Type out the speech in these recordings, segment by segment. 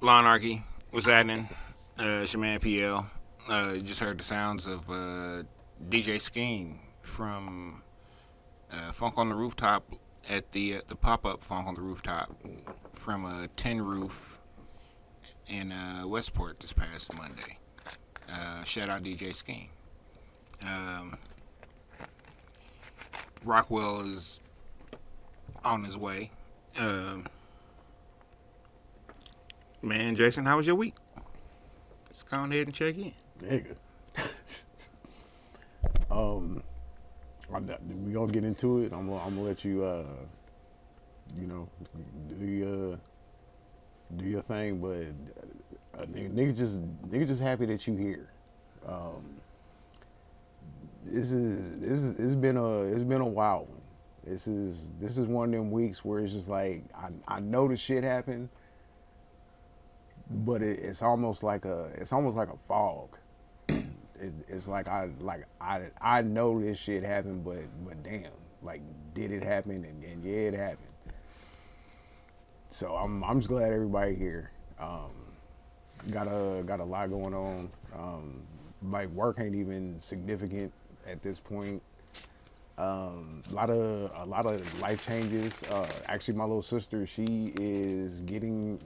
Lawnarchy was happening. It's your man PL. You just heard the sounds of DJ Skeen from Funk on the Rooftop at the pop up Funk on the Rooftop from Tin Roof in Westport this past Monday. Shout out DJ Skeen. Um, Rockwell is on his way. Um, Man, Jason, how was your week? Let's go ahead and check in. Nigga. um, we gonna get into it. I'm gonna let you, you know, do your thing. But nigga just happy that you here. Um, it's been a wild one. This is one of them weeks where it's just like I know the shit happened, but it's almost like a fog. It's like I know this shit happened, but damn, like did it happen? And yeah, it happened. So I'm just glad everybody here. Got a lot going on. Like work ain't even significant at this point. A lot of life changes. Actually, my little sister, she's gonna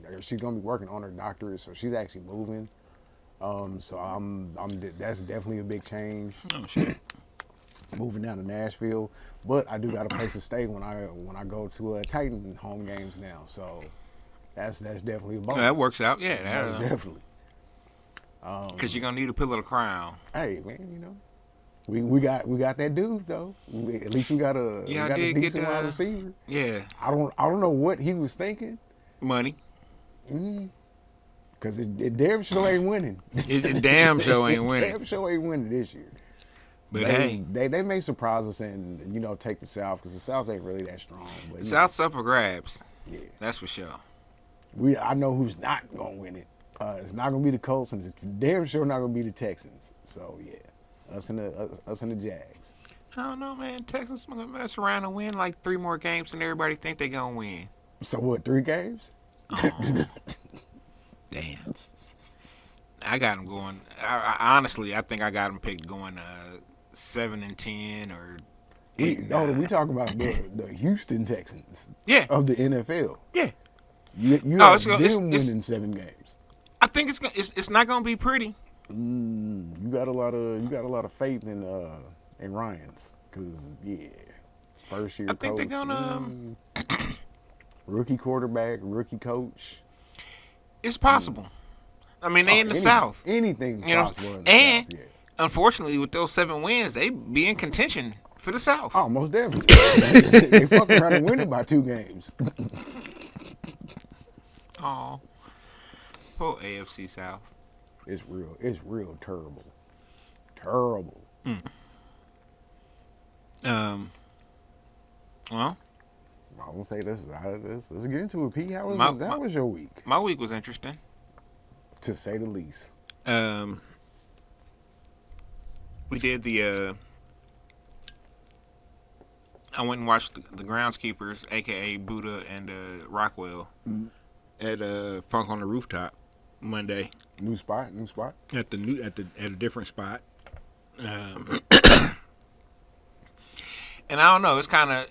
be working on her doctorate, so she's actually moving. So that's definitely a big change. Oh shit! Moving down to Nashville, but I do got a place to stay when I go to Titan home games now. So that's definitely a bonus. That works out, yeah. Definitely. Because you're gonna need a pillow to cry on. Hey man, we got that dude though. At least we got a decent wide receiver. Yeah, I don't know what he was thinking. money. Cause it damn sure ain't winning. It damn show ain't winning. Damn sure ain't winning this year. But hey, they may surprise us and take the South because the South ain't really that strong. But the South's up for grabs. yeah, That's for sure. I know who's not gonna win it. It's not gonna be the Colts, and it's damn sure not gonna be the Texans. So yeah, us and the Jags. I don't know, man. Texans gonna mess around and win like 3 more games than everybody think they gonna win. So what? 3 games? Oh, damn. I got them going. Honestly, I think I got them picked going 7-10 or 8. We talking about the Houston Texans. Yeah. Of the NFL. Yeah. You Oh, have them winning 7 games. I think it's not gonna be pretty. You got a lot of faith in Ryans because first year I think coach, they're gonna. rookie quarterback, rookie coach. It's possible. I mean, they in the South. Anything's You know, possible in the and South. Yeah. unfortunately, with those 7 wins, they be in contention for the South. Oh, most definitely. They fucking around and win it by 2 games. Oh, poor AFC South. It's real terrible. Terrible. Well, I was gonna say let's get into it, P. How was your week? My week was interesting. To say the least. We did the. I went and watched the Groundskeepers, aka Buddha and Rockwell, at Funk on the Rooftop Monday. New spot. At a different spot. And I don't know. It's kind of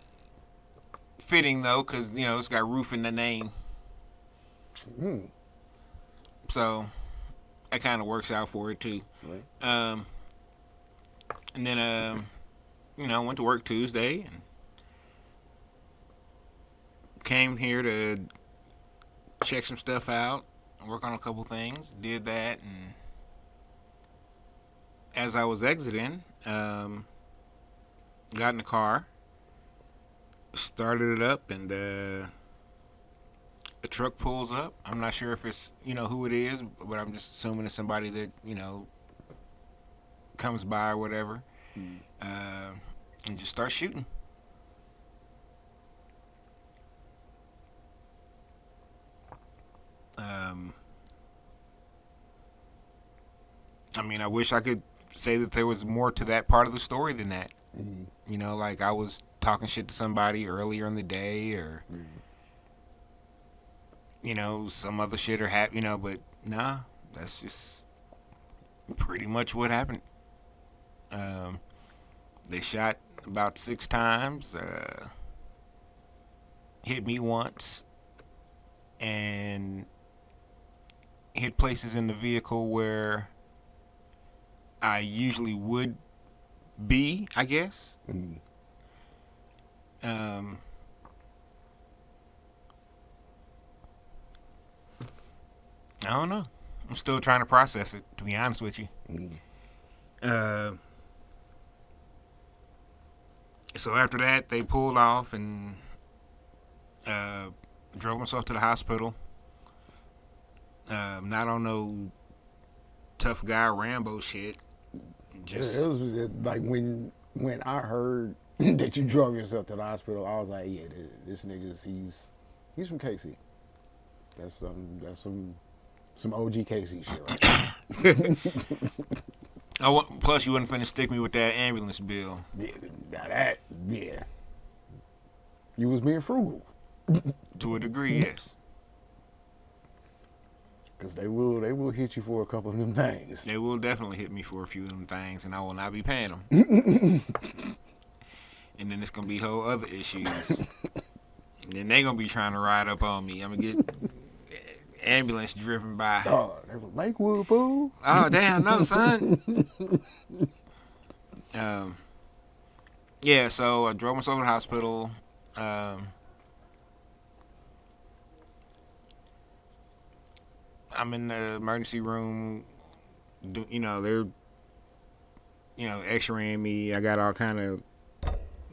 fitting though, because it's got roof in the name. So that kind of works out for it too. Right. And then went to work Tuesday and came here to check some stuff out, work on a couple things. Did that, and as I was exiting, got in the car, started it up, and a truck pulls up. I'm not sure if it's who it is, but I'm just assuming it's somebody that comes by or whatever, and just start shooting. I mean, I wish I could say that there was more to that part of the story than that. Like I was talking shit to somebody earlier in the day, or some other shit or but nah, that's just pretty much what happened. Um, they shot about 6 times, hit me once, and hit places in the vehicle where I usually would be, I guess. Um, I don't know. I'm still trying to process it, to be honest with you. Uh, so after that, they pulled off and drove myself to the hospital. Not on no tough guy Rambo shit. It was like when I heard that you drove yourself to the hospital, I was like, yeah, this nigga's he's from KC. That's some OG KC shit right there. Plus, you wasn't finna stick me with that ambulance bill. Yeah, now that, yeah. You was being frugal. To a degree, yes. Because they will hit you for a couple of them things. They will definitely hit me for a few of them things, and I will not be paying them. And then it's gonna be whole other issues. And then they gonna be trying to ride up on me. I'm gonna get ambulance driven by. Oh, they were Lakewood, fool. Oh damn, no son. Yeah. So I drove myself to the hospital. I'm in the emergency room. They're x-raying me. I got all kind of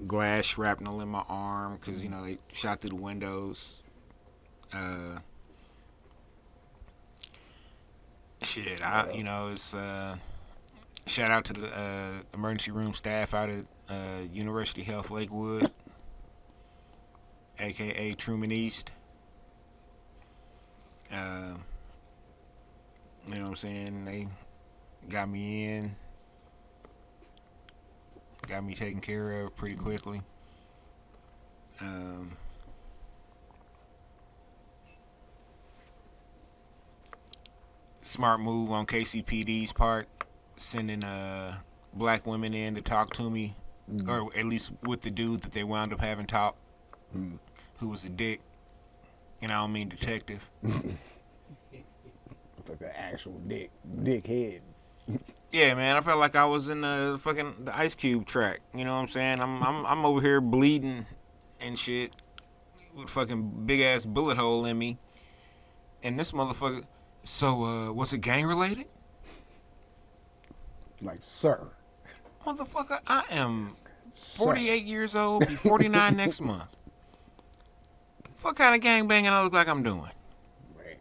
glass shrapnel in my arm because they shot through the windows. Shit, it's shout out to the emergency room staff out at University Health Lakewood, aka Truman East. You know what I'm saying? They got me in, got me taken care of pretty quickly. Smart move on KCPD's part, sending black women in to talk to me, or at least with the dude that they wound up having talk, who was a dick, and I don't mean detective. Like an actual dickhead. Yeah, man, I felt like I was in the Ice Cube track. You know what I'm saying? I'm over here bleeding and shit with fucking big ass bullet hole in me, and this motherfucker. So, was it gang related? Like, sir. Motherfucker, I am 48 years old, be 49 next month. What kind of gang banging I look like I'm doing? Man.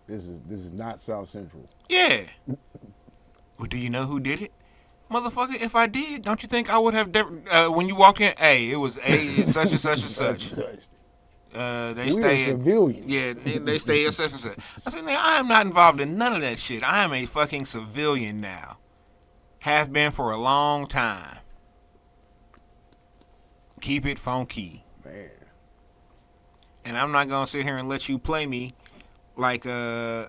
This is not South Central. Yeah. Well, do you know who did it? Motherfucker, if I did, don't you think I would have, when you walked in, hey, it was such and such and such. They stay at civilians. Yeah, they stay at such and such. I said, man, I am not involved in none of that shit. I am a fucking civilian now. Have been for a long time. Keep it funky. Man. And I'm not gonna sit here and let you play me like you know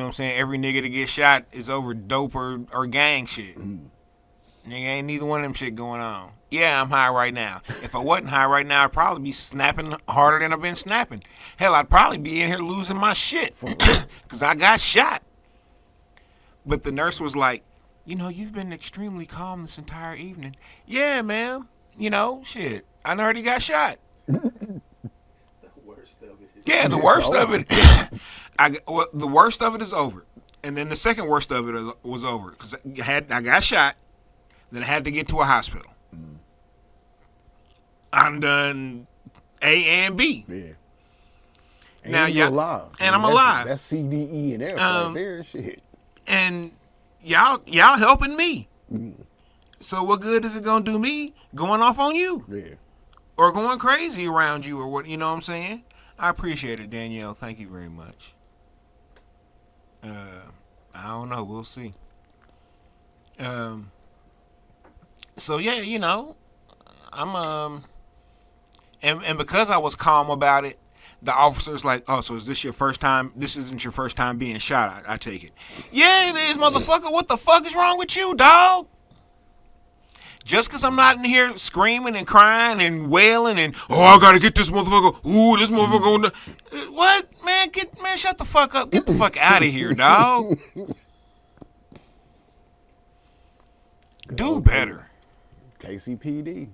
what I'm saying, every nigga that gets shot is over dope or gang shit. Nigga, ain't neither one of them shit going on. Yeah, I'm high right now. If I wasn't high right now, I'd probably be snapping harder than I've been snapping. Hell, I'd probably be in here losing my shit because I got shot. But the nurse was like, you've been extremely calm this entire evening. Yeah, ma'am. Shit, I already got shot. The worst of it is Yeah, the worst of it. The worst of it is over. And then the second worst of it was over because I got shot. Then I had to get to a hospital. I'm done A and B. Yeah. And now you're alive. And I'm alive. That's CDE and F right there, shit. And y'all helping me. So what good is it gonna do me going off on you? Yeah. Or going crazy around you, or what? You know what I'm saying? I appreciate it, Danielle. Thank you very much. I don't know. We'll see. So yeah, I'm And because I was calm about it, the officer's like, "Oh, so is this your first time? This isn't your first time being shot, I take it." Yeah, it is, motherfucker. What the fuck is wrong with you, dog? Just because I'm not in here screaming and crying and wailing and, oh, I gotta get this motherfucker. Ooh, this motherfucker. What, man? Shut the fuck up. Get the fuck out of here, dog. Do better. KCPD.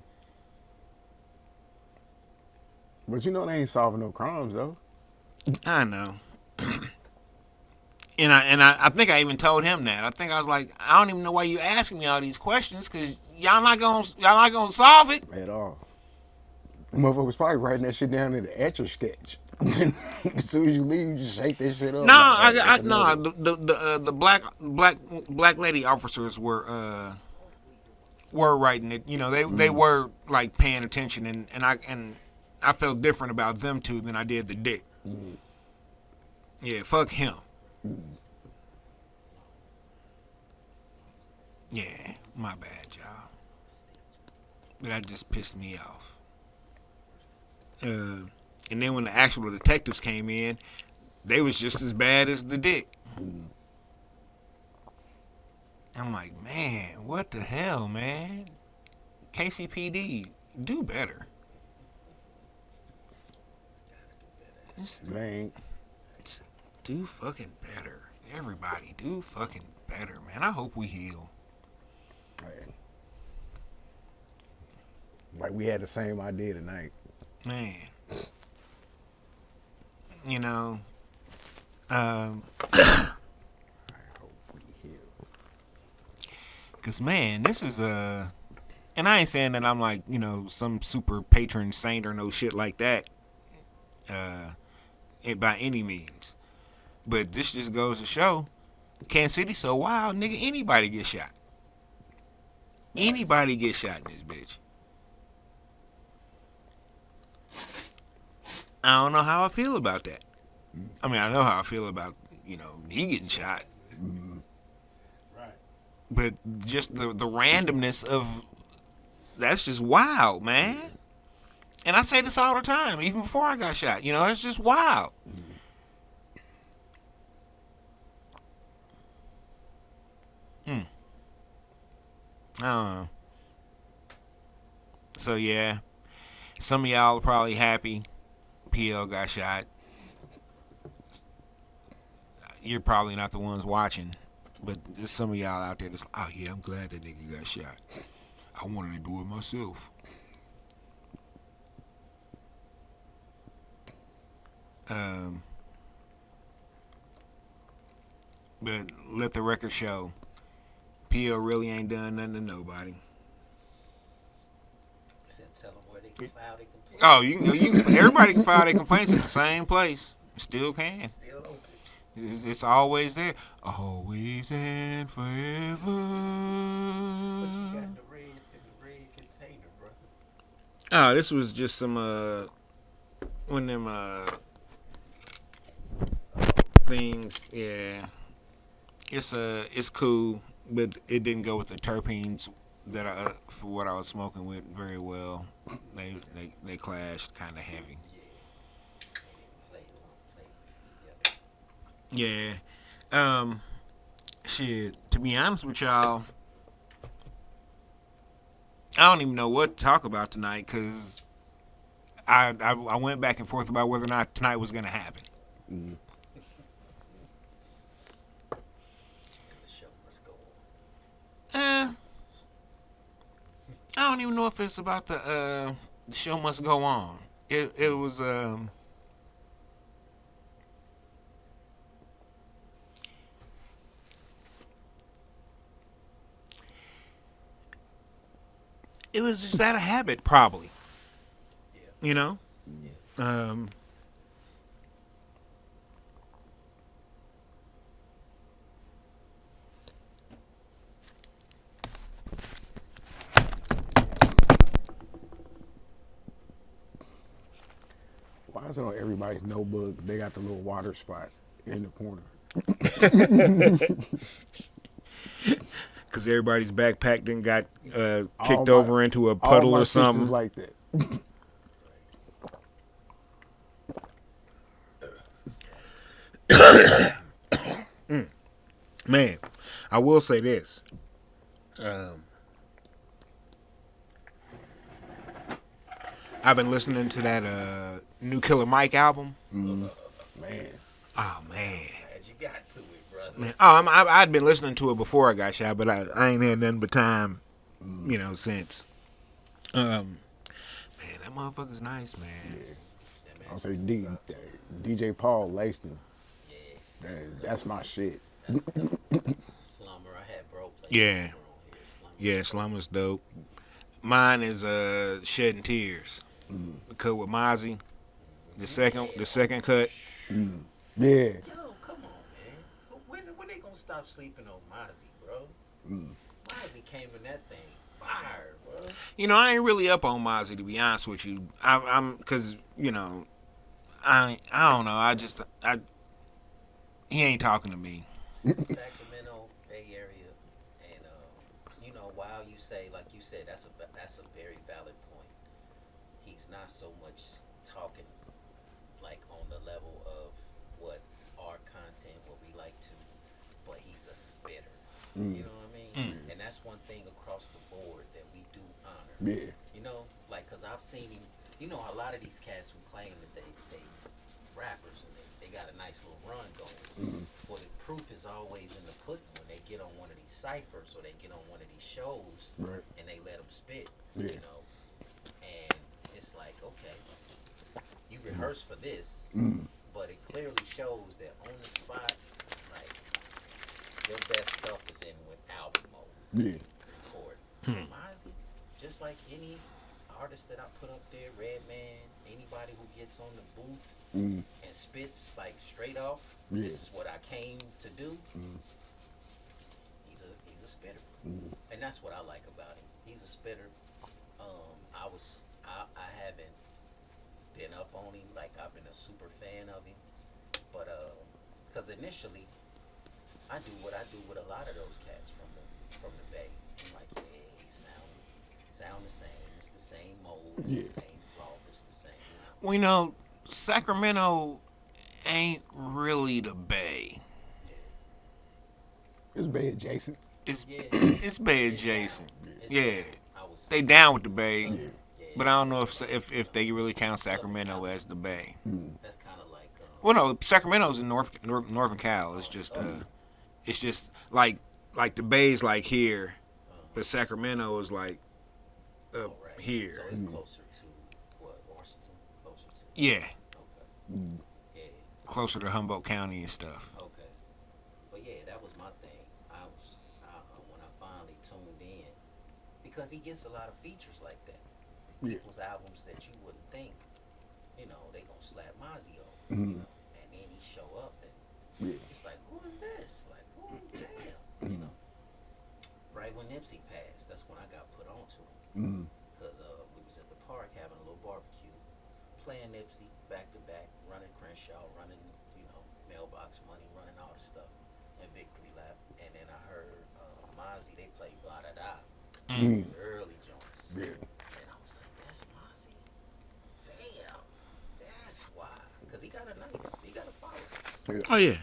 But you know they ain't solving no crimes though. I know. And I think I even told him that. I think I was like, I don't even know why you asking me all these questions, because y'all not gonna solve it At all. Motherfuckers probably writing that shit down in the etch a sketch. As soon as you leave, you just shake that shit up. No, the black lady officers were writing it. You know, they were like paying attention, and I felt different about them two than I did the dick. Yeah, fuck him. Yeah, my bad, y'all. But that just pissed me off. And then when the actual detectives came in, they was just as bad as the dick. I'm like, man, what the hell, man? KCPD, do better. Man. Do fucking better. Everybody, do fucking better, man. I hope we heal. Man. Like we had the same idea tonight. Man. You know, I hope we heal. because, man, this is a... And I ain't saying that I'm like, you know, some super patron saint or no shit like that. By any means. But this just goes to show, Kansas City so wild, nigga, anybody get shot. Anybody get shot in this bitch. I don't know how I feel about that. I mean, I know how I feel about, you know, me getting shot. Right. But just the randomness of, that's just wild, man. And I say this all the time, even before I got shot. You know, it's just wild. I don't know. So, yeah. Some of y'all are probably happy PL got shot. You're probably not the ones watching. But there's some of y'all out there that's like, oh, yeah, I'm glad that nigga got shot. I wanted to do it myself. But let the record show, PL really ain't done nothing to nobody. Except tell them where they can file their complaint. Oh, everybody can file their complaints at the same place. Still can. Still open. It's always there. Always and forever. But you got the red container, bro. Oh, this was just some one of them things. Yeah, it's cool, but it didn't go with the terpenes that for what I was smoking with very well. They clashed kind of heavy. Yeah. Shit. To be honest with y'all, I don't even know what to talk about tonight, because I went back and forth about whether or not tonight was gonna happen. The show must go on. I don't even know if it's about the show must go on. It was it was just out of habit, probably. Yeah. You know? Yeah. Why is it on everybody's notebook? They got the little water spot in the corner. Because everybody's backpack then got kicked my- over into a All puddle my or shits is something. like that. Man, I will say this. I've been listening to that new Killer Mike album. Man, Oh man, Glad you got to it, brother. man. Oh, I'd been listening to it before I got shot, but I ain't had nothing but time, since. Man, that motherfucker's nice, man. I'll say DJ Paul Langston. Yeah. That's my shit. Slumber. I had bro play Yeah. Slumber on here. Slumber. Yeah, Slumber's dope. Mine is Shedding Tears. The cut with Mozzie. The second cut. Yeah. Yo, come on, man. When they gonna stop sleeping on Mozzie, bro? Mozzie came in that thing fire, bro. I ain't really up on Mozzie, to be honest with you. I'm cause I don't know. He ain't talking to me. Sacramento Bay Area, and while you say, like you said, that's a very valid point. He's not so much talking like on the level of what our content what we like to, but he's a spitter. You know what I mean? And that's one thing across the board that we do honor. Yeah. Cause I've seen him. A lot of these cats who claim that they rappers and they got a nice little run going. Well, the proof is always in the pudding when they get on one of these ciphers or they get on one of these shows, Right. and they let them spit. Yeah. And it's like, okay, you rehearse for this, but it clearly shows that on the spot, like your best stuff is in with album mode. Yeah. Record. Mozzie, just like any artist that I put up there, Redman, anybody who gets on the booth and spits like straight off, this is what I came to do. He's a spitter, and that's what I like about him. He's a spitter. I haven't been up on him like I've been a super fan of him, but because initially I do what I do with a lot of those cats from the Bay. I'm like, yeah, he sound the same. It's the same mode. It's the same flaw. It's the same. Well, Sacramento ain't really the Bay. It's Bay adjacent. It's Bay adjacent. It's Yeah, I was they down with the Bay, yeah, but I don't know if they really count Sacramento as the Bay. that's kind of like Well, no, Sacramento's in Northern Cal. It's just like the Bay's like here, but Sacramento is like up right. here. So it's closer to what, Washington? Closer to Yeah, okay. Yeah. closer to Humboldt County and stuff. Okay. But yeah, that was my thing. When I finally tuned in, because he gets a lot of features like that. Yeah. People's albums that you wouldn't think, they gonna slap Mozzie on, and then he show up and it's like, who is this? Like, oh damn, Right when Nipsey passed, that's when I got put on to him, because we was at the park having a little barbecue, playing Nipsey back to back, running Crenshaw, running Mailbox Money, running all the stuff, and Victory Lap, and then I heard Mozzie, they played Blah Da Da, those early joints, Yeah. and I was like, that's Mozzie, damn, that's why, because he got a follow, Oh yeah.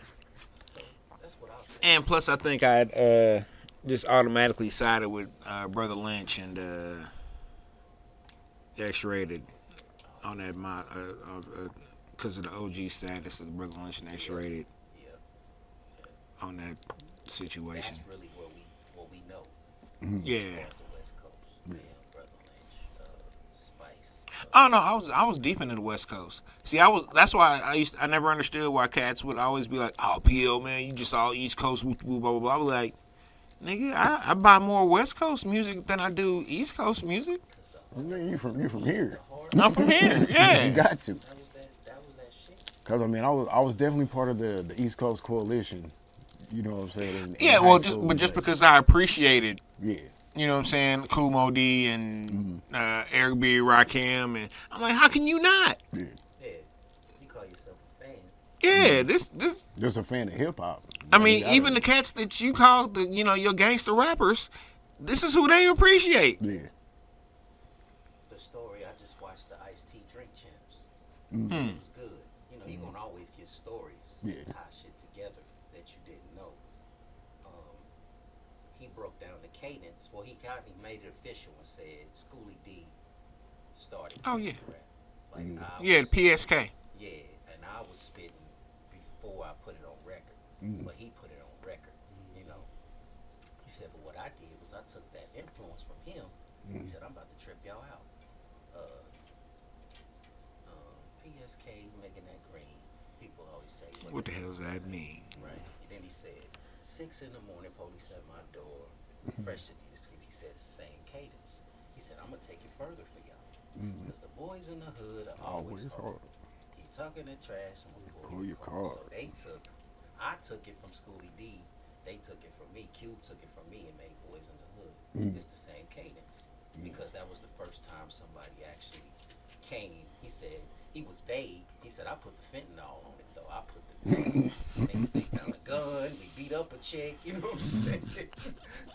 so that's what I'll say. And plus, I think I'd just automatically sided with Brother Lynch and X-Rated on that because of the OG status of Brother Lynch and X-Rated Yeah, on that situation. that's really what we know. Yeah. As the West Coast, Brother Lynch, Spice. Oh no, I was deep into the West Coast. See, that's why I never understood why cats would always be like, "Oh, PL man, you just all East Coast, blah blah blah." I was like, nigga, I buy more West Coast music than I do East Coast music. You from here. I'm from here, You yeah. got to. That was that shit. Cause I mean, I was definitely part of the East Coast Coalition. You know what I'm saying? in Yeah, high well, school, just because I appreciated, Yeah. you know what I'm saying, Kool Mo D and Eric B. Rakim, and I'm like, how can you not? Yeah. Yeah, you call yourself a fan. Yeah, this. Just a fan of hip hop. I mean, even the cats that you call your gangster rappers, this is who they appreciate. Yeah. The story, I just watched the Ice-T Drink Champs. It was good. you're gonna always get stories Yeah. that tie shit together that you didn't know. Um, he broke down the cadence. Well, he made it official and said Schoolie D started Oh yeah, gangsta rap. Like I yeah. was, The PSK. yeah, and I was spitting before I put it on record, but he put it on record. You know, he said, but what I did was I took that influence from him. He said, I'm about to trip y'all out. Uh, PSK making that green. People always say, What the hell does that mean? right? And then he said, 6 in the morning, police at my door. Fresh to the street. He said, same cadence. He said, I'm gonna take it further for y'all. Because the boys in the hood are always hard. Keep talking that trash and we'll pull your car. So I took it from Schoolie D. They took it from me. Cube took it from me and made Boys in the Hood. It's the same cadence. Because that was the first time somebody actually came. He said, he was vague. He said, I put the fentanyl on it though. I put the they found a gun. We beat up a chick. You know what I'm saying?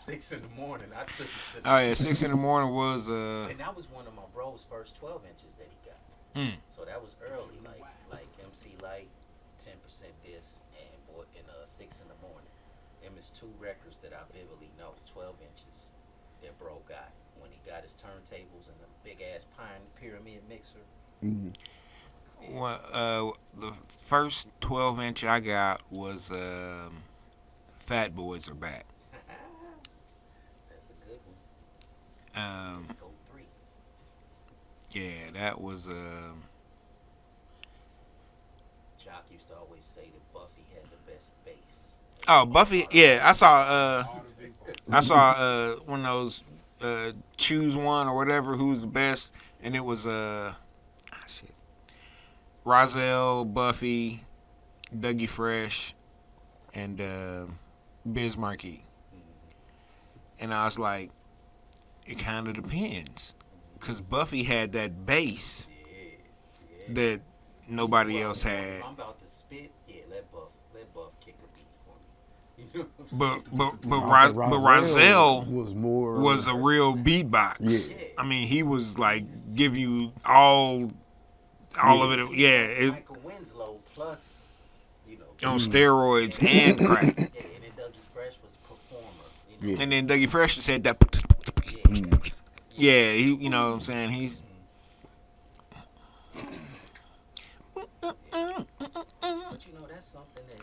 6 in the morning. I took it to the Oh yeah, 6 in the morning was and that was one of my bro's first 12 inches that he got. So that was early, like MC Light, 10% this, and 6 in the morning. Them is 2 records that I vividly know. 12 inches that bro got when he got his turntables and the big ass pine pyramid mixer. well, the first 12-inch I got was Fat Boys Are Back. That's a good one. Um, Let's go 3. yeah, that was Jock used to always say that Buffy had the best bass. oh Buffy. Yeah, I saw one of those choose one or whatever who's the best, and it was shit. Rozelle, Buffy, Dougie Fresh, and Bismarcky. And I was like, it kind of depends, cause Buffy had that bass that nobody else had. If I'm about to spit, yeah, let Buff kick a beat for me. You know what I'm But Rozelle was a real beatbox. Yeah. I mean, he was like giving you all of it. Yeah, Michael Winslow plus, on steroids and crack. and then Dougie Fresh was a performer. And then Dougie Fresh just had that. Yeah, you know what I'm saying? He's. But that's something that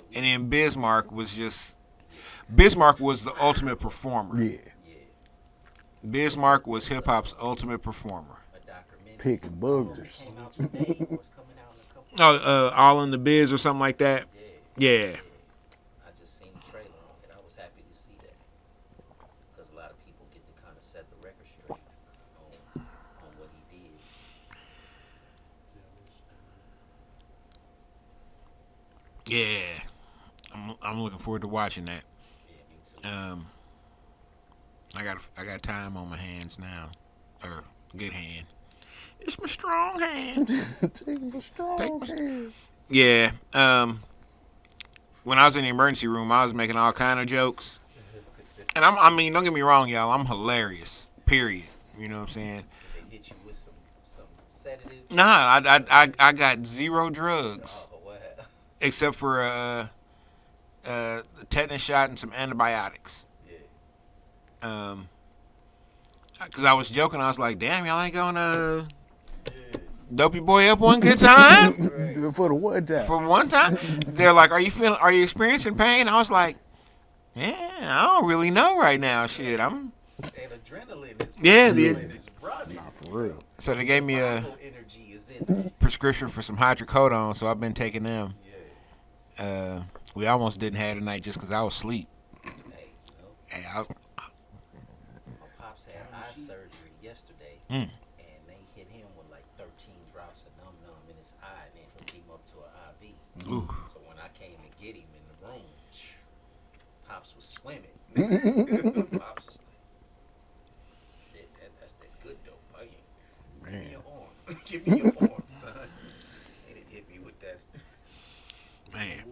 we. And then Bismarck was the ultimate performer. Yeah. Bismarck was hip hop's ultimate performer. A documentary. Picking boogers. Came out today, or it's coming out in a couple. Oh, All in the Biz or something like that. Yeah. I just seen the trailer on it. I was happy to see that because a lot of people get to kind of set the record straight on what he did. Yeah. I'm looking forward to watching that. Yeah, me too. I got time on my hands now, or good hand. It's my strong hand. Yeah. When I was in the emergency room, I was making all kind of jokes, and I mean, don't get me wrong, y'all. I'm hilarious. Period. You know what I'm saying? They hit you with some sedatives. Nah, I got 0 drugs Oh, what? except for a tetanus shot and some antibiotics. Yeah. Cause I was joking. I was like, "Damn, y'all ain't gonna dope your boy up one good time For the one time. for one time." They're like, Are you experiencing pain?" I was like, "Yeah, I don't really know right now. Shit, I'm." And adrenaline is is running. Nah, for real. So they gave me a Survival energy is in it. prescription for some hydrocodone, so I've been taking them. Yeah. We almost didn't have tonight just cause I was asleep. Hey, Hey, I was, my pops had eye surgery yesterday, Mm. and they hit him with like 13 drops of num in his eye, and then hooked him up to an IV. ooh. So when I came to get him in the room, Pops was swimming. Pops was like, "Shit, that's that good dope. Give me your arm. Give me your arm, son." And it hit me with that. Man.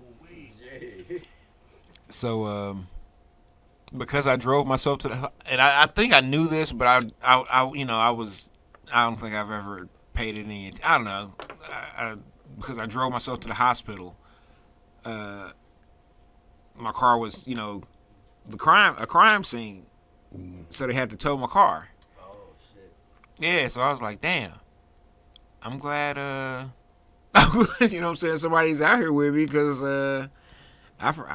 Yeah. So, because I drove myself to the, and I think I knew this, but I don't think I've ever paid it any. I don't know. because I drove myself to the hospital. My car was, a crime scene, so they had to tow my car. Oh shit. Yeah, so I was like, damn, I'm glad, you know what I'm saying, somebody's out here with me because I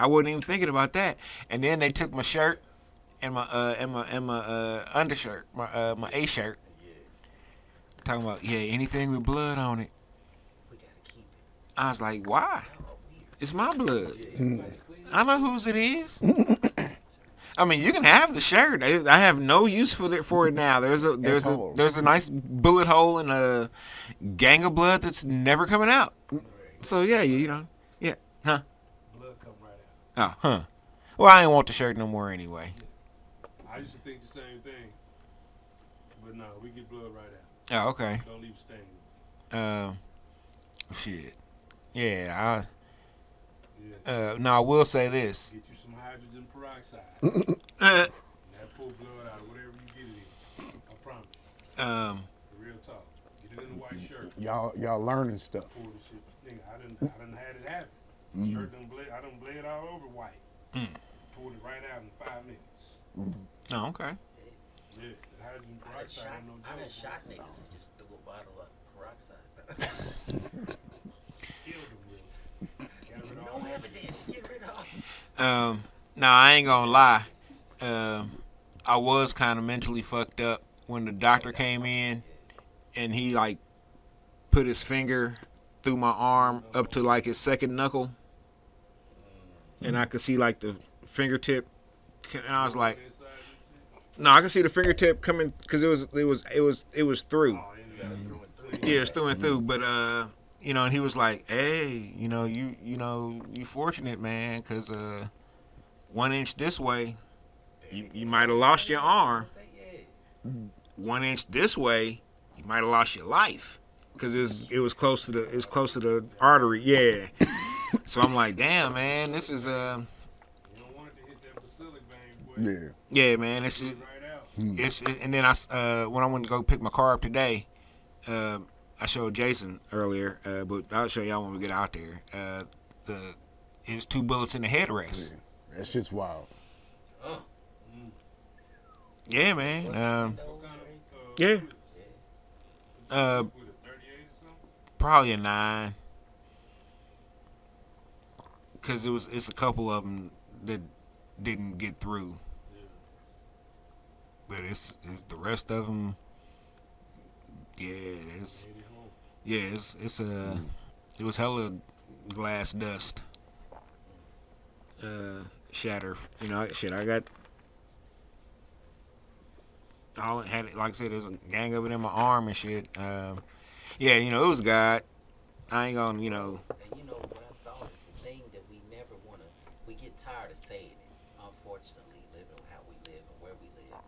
wasn't even thinking about that. And then they took my shirt and my undershirt, my A shirt, Yeah. talking about anything with blood on it. We gotta keep it. I was like, why? Y'all weird. It's my blood. Yeah. Exactly. I know whose it is. I mean, you can have the shirt. I have no use for it now. There's a nice bullet hole in a gang of blood that's never coming out. So yeah, yeah, huh? Blood come right out. Oh, huh. Well, I ain't want the shirt no more anyway. I used to think the same thing, but no, we get blood right out. Oh, okay. Don't leave stain. Shit. Yeah. Yeah. No, I will say this. Get you some hydrogen peroxide. Uh, That pull blood out of whatever you get it in. I promise. um. The real talk. Get it in the white shirt. Y'all learning stuff. Pull the shit. Nigga, I done had it happen. Shirt done bled. I done bled all over white. Pulled it right out in 5 minutes. Oh, okay. Yeah, the hydrogen peroxide. ain't no I done joke. shot niggas and just threw a bottle of peroxide. Killed them with it. Got rid of all No that. evidence. Get rid of it. Now I ain't gonna lie. I was kind of mentally fucked up when the doctor came in, and he like put his finger through my arm up to like his second knuckle, and I could see like the fingertip, and I was like, Inside and shit. no, I could see the fingertip coming because it was through. Oh, yeah, Yeah, it's through and through. But and he was like, "Hey, you fortunate, man, because 1 inch this way, you might have lost your arm. Yeah. 1 inch this way, you might have lost your life, because it was close to the artery. Yeah. So I'm like, damn, man, this is You don't want it to hit that basilic vein, boy. Yeah. yeah, man, it's Get it right out. and then when I went to go pick my car up today, I showed Jason earlier, but I'll show y'all when we get out there. It was 2 bullets in the headrest. Yeah. That shit's wild. Yeah, man. What kind of, Yeah. with it? Uh, With a 38 or something? Probably a 9, because it's a couple of them that didn't get through, Yeah. but it's the rest of them. Yeah, it's Made it home. yeah, it was hella glass dust, shatter. Shit. I got all had it. Like I said, there's a gang of it in my arm and shit. Yeah, it was God. I ain't gonna, And what I thought is the thing that we never want to, we get tired of saying it, unfortunately, living how we live and where we live.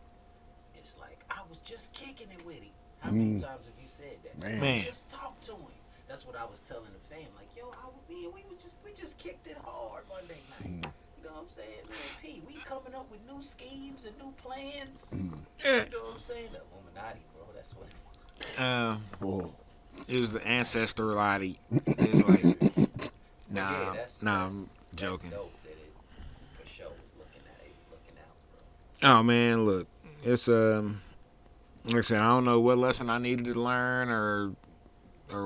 It's like, I was just kicking it with him. How many times have you said that? Man. Just talk to him. That's what I was telling the fam. Like, yo, we just kicked it hard Monday night. You know what I'm saying? Man, P, we coming up with new schemes and new plans. You know what I'm saying? The Illuminati, bro. That's what it was. Whoa. it was the ancestor lottie. It's like, nah, Yeah, I'm joking. That's dope that it for sure was looking out, bro. Oh man, look, it's like I said, I don't know what lesson I needed to learn or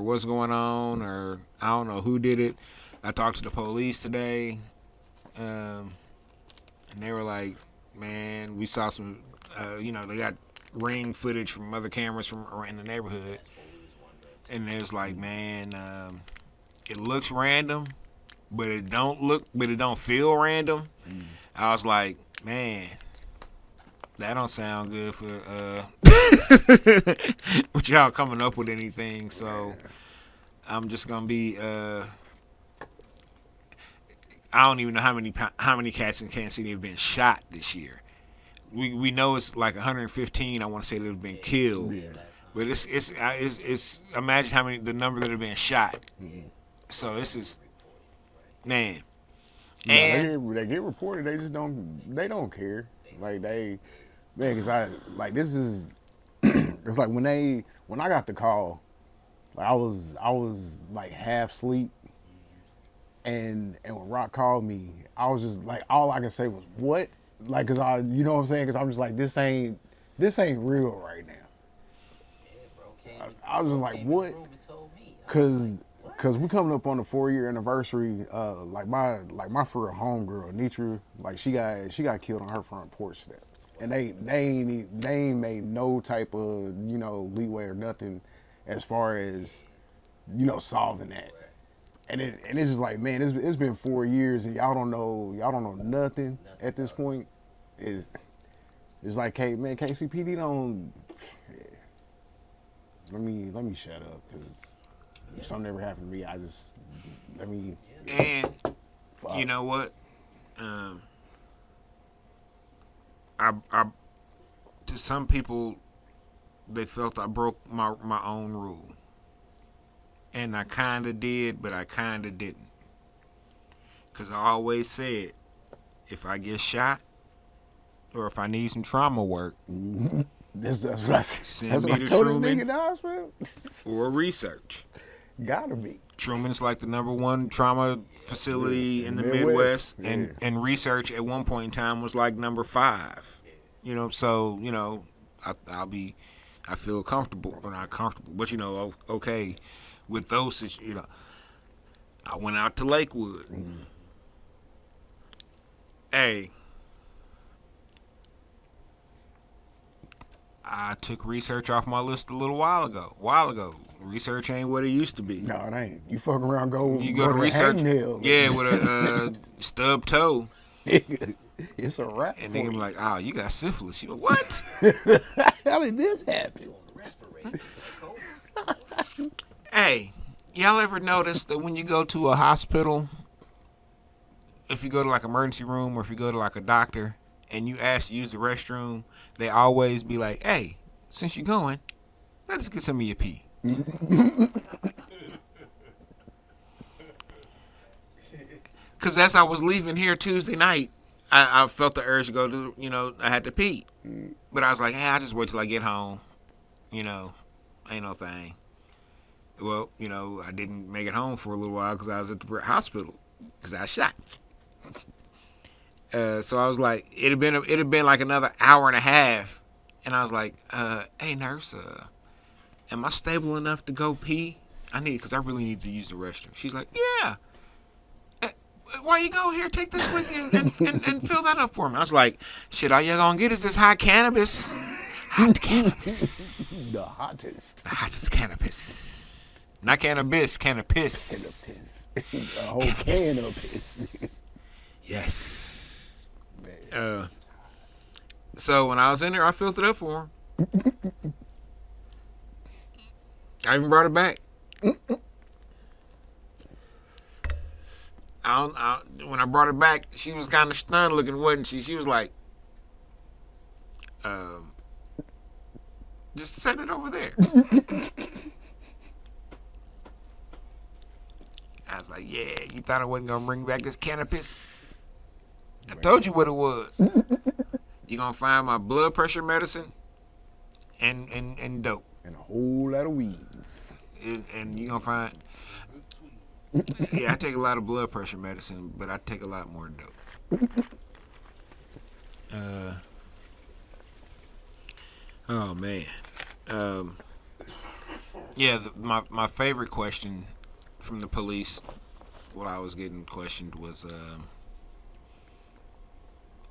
what's going on, or I don't know who did it. I talked to the police today, and they were like, man, we saw some, they got ring footage from other cameras from around the neighborhood, That's police one day. and it's like, man, it looks random, but it don't feel random. I was like, man, that don't sound good for with y'all coming up with anything. So I'm just gonna be I don't even know how many cats in Kansas City have been shot this year. We know it's like 115. I want to say that have been killed, Yeah. but it's imagine how many the number that have been shot. So this is man, No, and they get reported. They just don't care. Like man, cause this is it's like when I got the call, Like I was like half asleep, and when Rock called me, I was just like, all I could say was what, like, cause you know what I'm saying, cause I'm just like, this ain't real right now. Yeah, bro. I was just bro like, came in the what? room and told me. I was Cause like, what? cause we coming up on the 4 year anniversary. Like my for a homegirl, Nitra, like she got killed on her front porch step, and they ain't made no type of leeway or nothing as far as solving that. Right. And it's just like, man, it's been 4 years and y'all don't know nothing Nothing at this about point. It's like, hey man, KCPD don't. Let me shut up because if something ever happened to me, I just let me. And Fuck. you know what? I to some people, they felt I broke my own rule, and I kind of did, but I kind of didn't. Cause I always said, if I get shot or if I need some trauma work, That's what I Send that's me what I to told this Truman. nigga in the hospital. or research. Gotta be. Truman's like the #1 trauma facility in the Midwest. Midwest, and research at one point in time was like #5. So I feel comfortable, or not comfortable, but okay with those. I went out to Lakewood. Hey, I took research off my list a little while ago. Research ain't what it used to be. No, it ain't. You fuck around, go To research, hangnail. yeah, with a stub toe, It's a wrap. and they be like, "Oh, you got syphilis." You go, what? How did this happen? On the respirator. Cold. Hey, y'all ever notice that when you go to a hospital, if you go to like emergency room or if you go to like a doctor and you ask to use the restroom, they always be like, "Hey, since you're going, let's get some of your pee." Because as I was leaving here Tuesday night, I felt the urge to go to, I had to pee. But I was like, hey, I'll just wait till I get home. Ain't no thing. Well, I didn't make it home for a little while because I was at the hospital because I was shot. So I was like, it'd been like another hour and a half. And I was like, hey, nurse, am I stable enough to go pee? Because I really need to use the restroom. She's like, yeah. Why you go here? Take this with you and fill that up for me. I was like, shit, all you gonna get is this hot cannabis. Hot cannabis. The hottest. The hottest cannabis. Not cannabis, cannabis. A whole can of piss. Yes. So when I was in there, I filled it up for him. I even brought it back. When I brought it back, she was kind of stunned looking, wasn't she? She was like, just set it over there. I was like, yeah, you thought I wasn't going to bring back this cannabis? I told you what it was. You're going to find my blood pressure medicine and dope. And a whole lot of weeds. And you're going to find... Yeah, I take a lot of blood pressure medicine, but I take a lot more dope. Oh man. Yeah, my favorite question from the police while I was getting questioned was,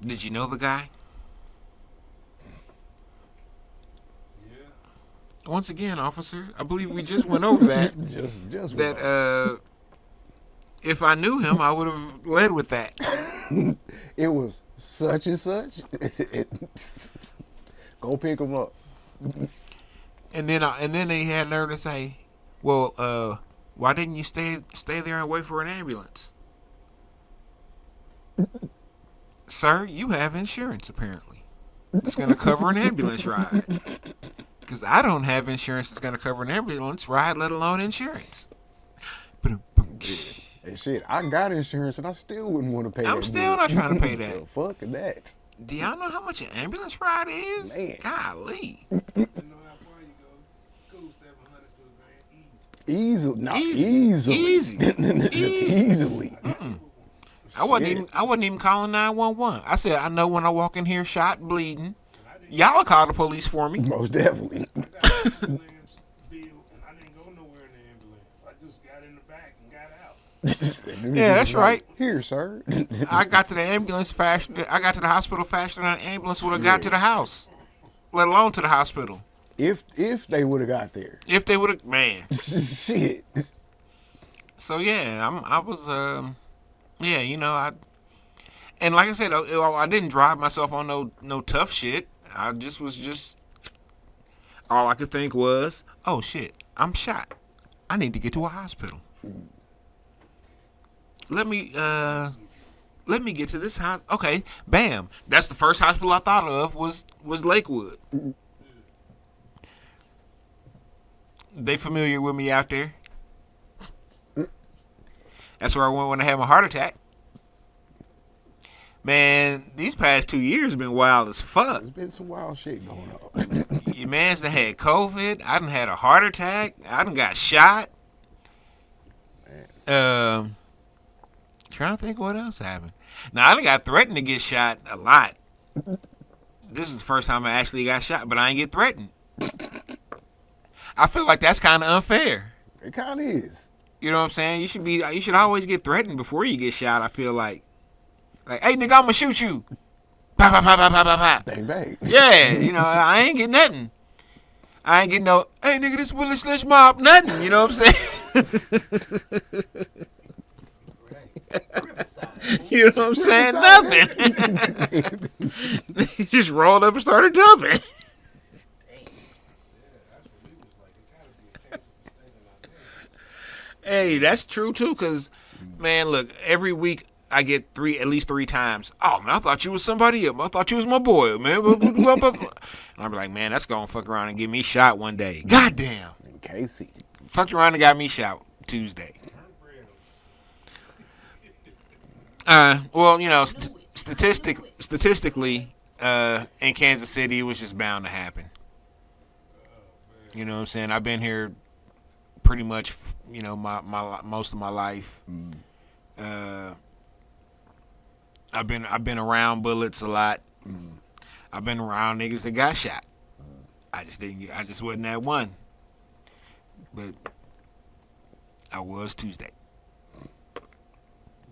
did you know the guy? Yeah. Once again, officer, I believe we just went over that. Just that if I knew him, I would have led with that. it was such and such. Go pick him up. And then they had nerve to say, "Well, why didn't you stay there and wait for an ambulance?" Sir, you have insurance apparently. It's going to cover an ambulance ride. Because I don't have insurance that's going to cover an ambulance ride, let alone insurance. Hey, shit, I got insurance and I still wouldn't want to pay that. I'm still not trying to pay that. The fuck is that? Do y'all know how much an ambulance ride is? Man. Golly. You know how far you go. Cool, 700 to $1,000 easy. Easily, not Easy. easily, easily. I wasn't even calling 911. I said, I know when I walk in here shot, bleeding, y'all will call the police for me. Most definitely. I got an ambulance bill, and I didn't go nowhere in the ambulance. I just got in the back and got out. Yeah, that's right. Here, sir. I got to the ambulance faster. I got to the hospital faster than an ambulance would have got to the house, let alone to the hospital. If they would have got there. If they would have, man. Shit. So yeah, I was yeah, you know, and like I said, I didn't drive myself on no tough shit. I just all I could think was, oh shit, I'm shot. I need to get to a hospital. Let me get to this house. Okay, bam. That's the first hospital I thought of was Lakewood. They familiar with me out there? That's where I went when I had my heart attack. Man, these past 2 years have been wild as fuck. There's been some wild shit going on. Your man's done had COVID. I done had a heart attack. I done got shot. Trying to think what else happened. Now, I done got threatened to get shot a lot. This is the first time I actually got shot, but I ain't get threatened. I feel like that's kind of unfair. It kind of is. You know what I'm saying? You should always get threatened before you get shot. I feel like, hey nigga, I'ma shoot you. Pop, pop, pop, pop, pop, pop. Bang, bang. Yeah, you know, I ain't getting nothing. I ain't getting no, hey nigga, this Willie Slish mob, nothing. You know what I'm saying? Right. Riverside. You know what I'm saying? Nothing. He just rolled up and started jumping. Yeah, that's what he was like. It gotta be a case of mistaken identity. Hey, that's true too, cause man, look, every week I get at least three times. Oh man, I thought you was somebody else. I thought you was my boy, man. And I'm like, man, that's gonna fuck around and get me shot one day. Goddamn. Casey. Fucked around and got me shot Tuesday. Well, you know, statistically, in Kansas City, it was just bound to happen. You know what I'm saying? I've been here pretty much, you know, my most of my life. I've been around bullets a lot. I've been around niggas that got shot. I just wasn't that one. But I was Tuesday.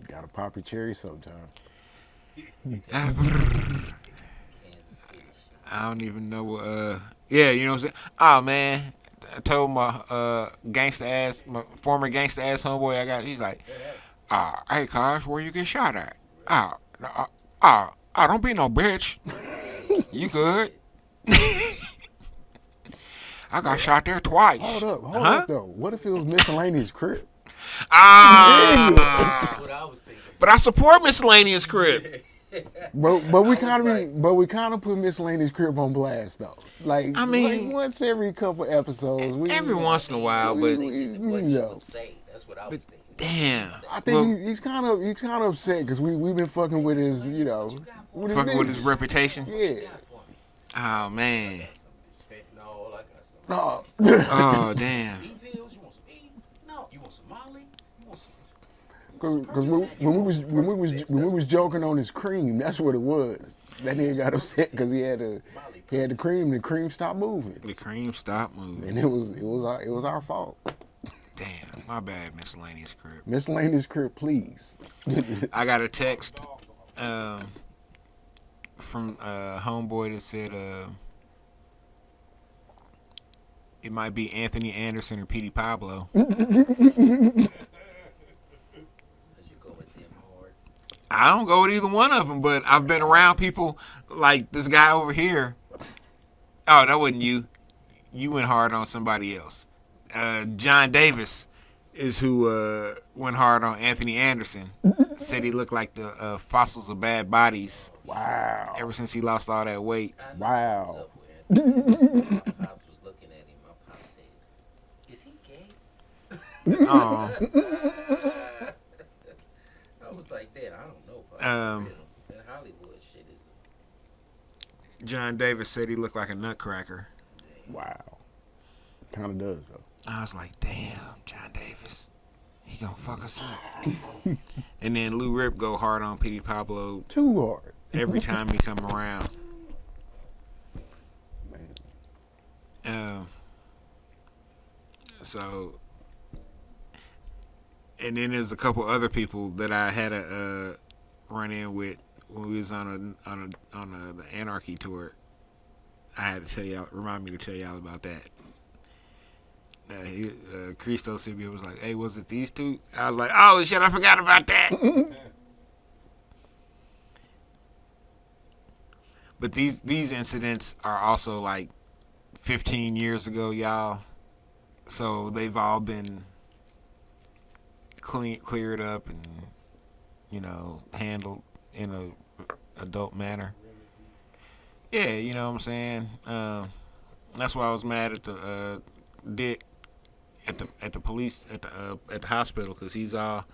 Gotta pop your cherry sometime. I don't even know. Yeah, you know what I'm saying? Oh man, I told my my former gangsta ass homeboy I got. He's like, hey, cuz, where you get shot at? Don't be no bitch. You good? I got shot there twice. Hold up though. What if it was miscellaneous crib? That's what I was thinking. But I support miscellaneous crib. But we kind of put miscellaneous crib on blast though. Like, I mean, like once every couple episodes. Every once in a while, but What he would say. That's what I was thinking. damn. I think he's kind of upset because we've been fucking with his, you know, Fucking with his reputation. Yeah. Oh man. No, I got some. No. Oh damn. pills? You want some weed? No. You want some Molly? You want some? Because when we was joking on his cream, that's what it was. That nigga got upset because he had the cream. And the cream stopped moving, The cream stopped moving. and it was our fault. Damn, my bad, miscellaneous crib. Miscellaneous crib, please. I got a text from a homeboy that said it might be Anthony Anderson or Petey Pablo. Cause you go with them hard. I don't go with either one of them, but I've been around people like this guy over here. Oh, that wasn't you. You went hard on somebody else. John Davis is who went hard on Anthony Anderson. Said he looked like the fossils of bad bodies. Wow. Ever since he lost all that weight. I know Wow. something's up with Anthony. My pops was looking at him. My pops said, "Is he gay?" Oh. I was like, "Dad, I don't know." That Hollywood shit is. John Davis said he looked like a nutcracker. Wow. Kind of does though. I was like, damn, John Davis, he gonna fuck us up. And then Lou Rip go hard on Petey Pablo Too hard. every time he come around. Man. So, and then there's a couple other people that I had a run in with when we was on the Anarchy tour. I had to tell y'all, remind me to tell y'all about that. Cristo CB was like, "Hey, was it these two?" I was like, "Oh shit, I forgot about that." But these incidents are also like 15 years ago, y'all. So they've all been cleared up and, you know, handled in a adult manner. Yeah, you know what I'm saying. That's why I was mad at the Dick at the police at the hospital, because he's all,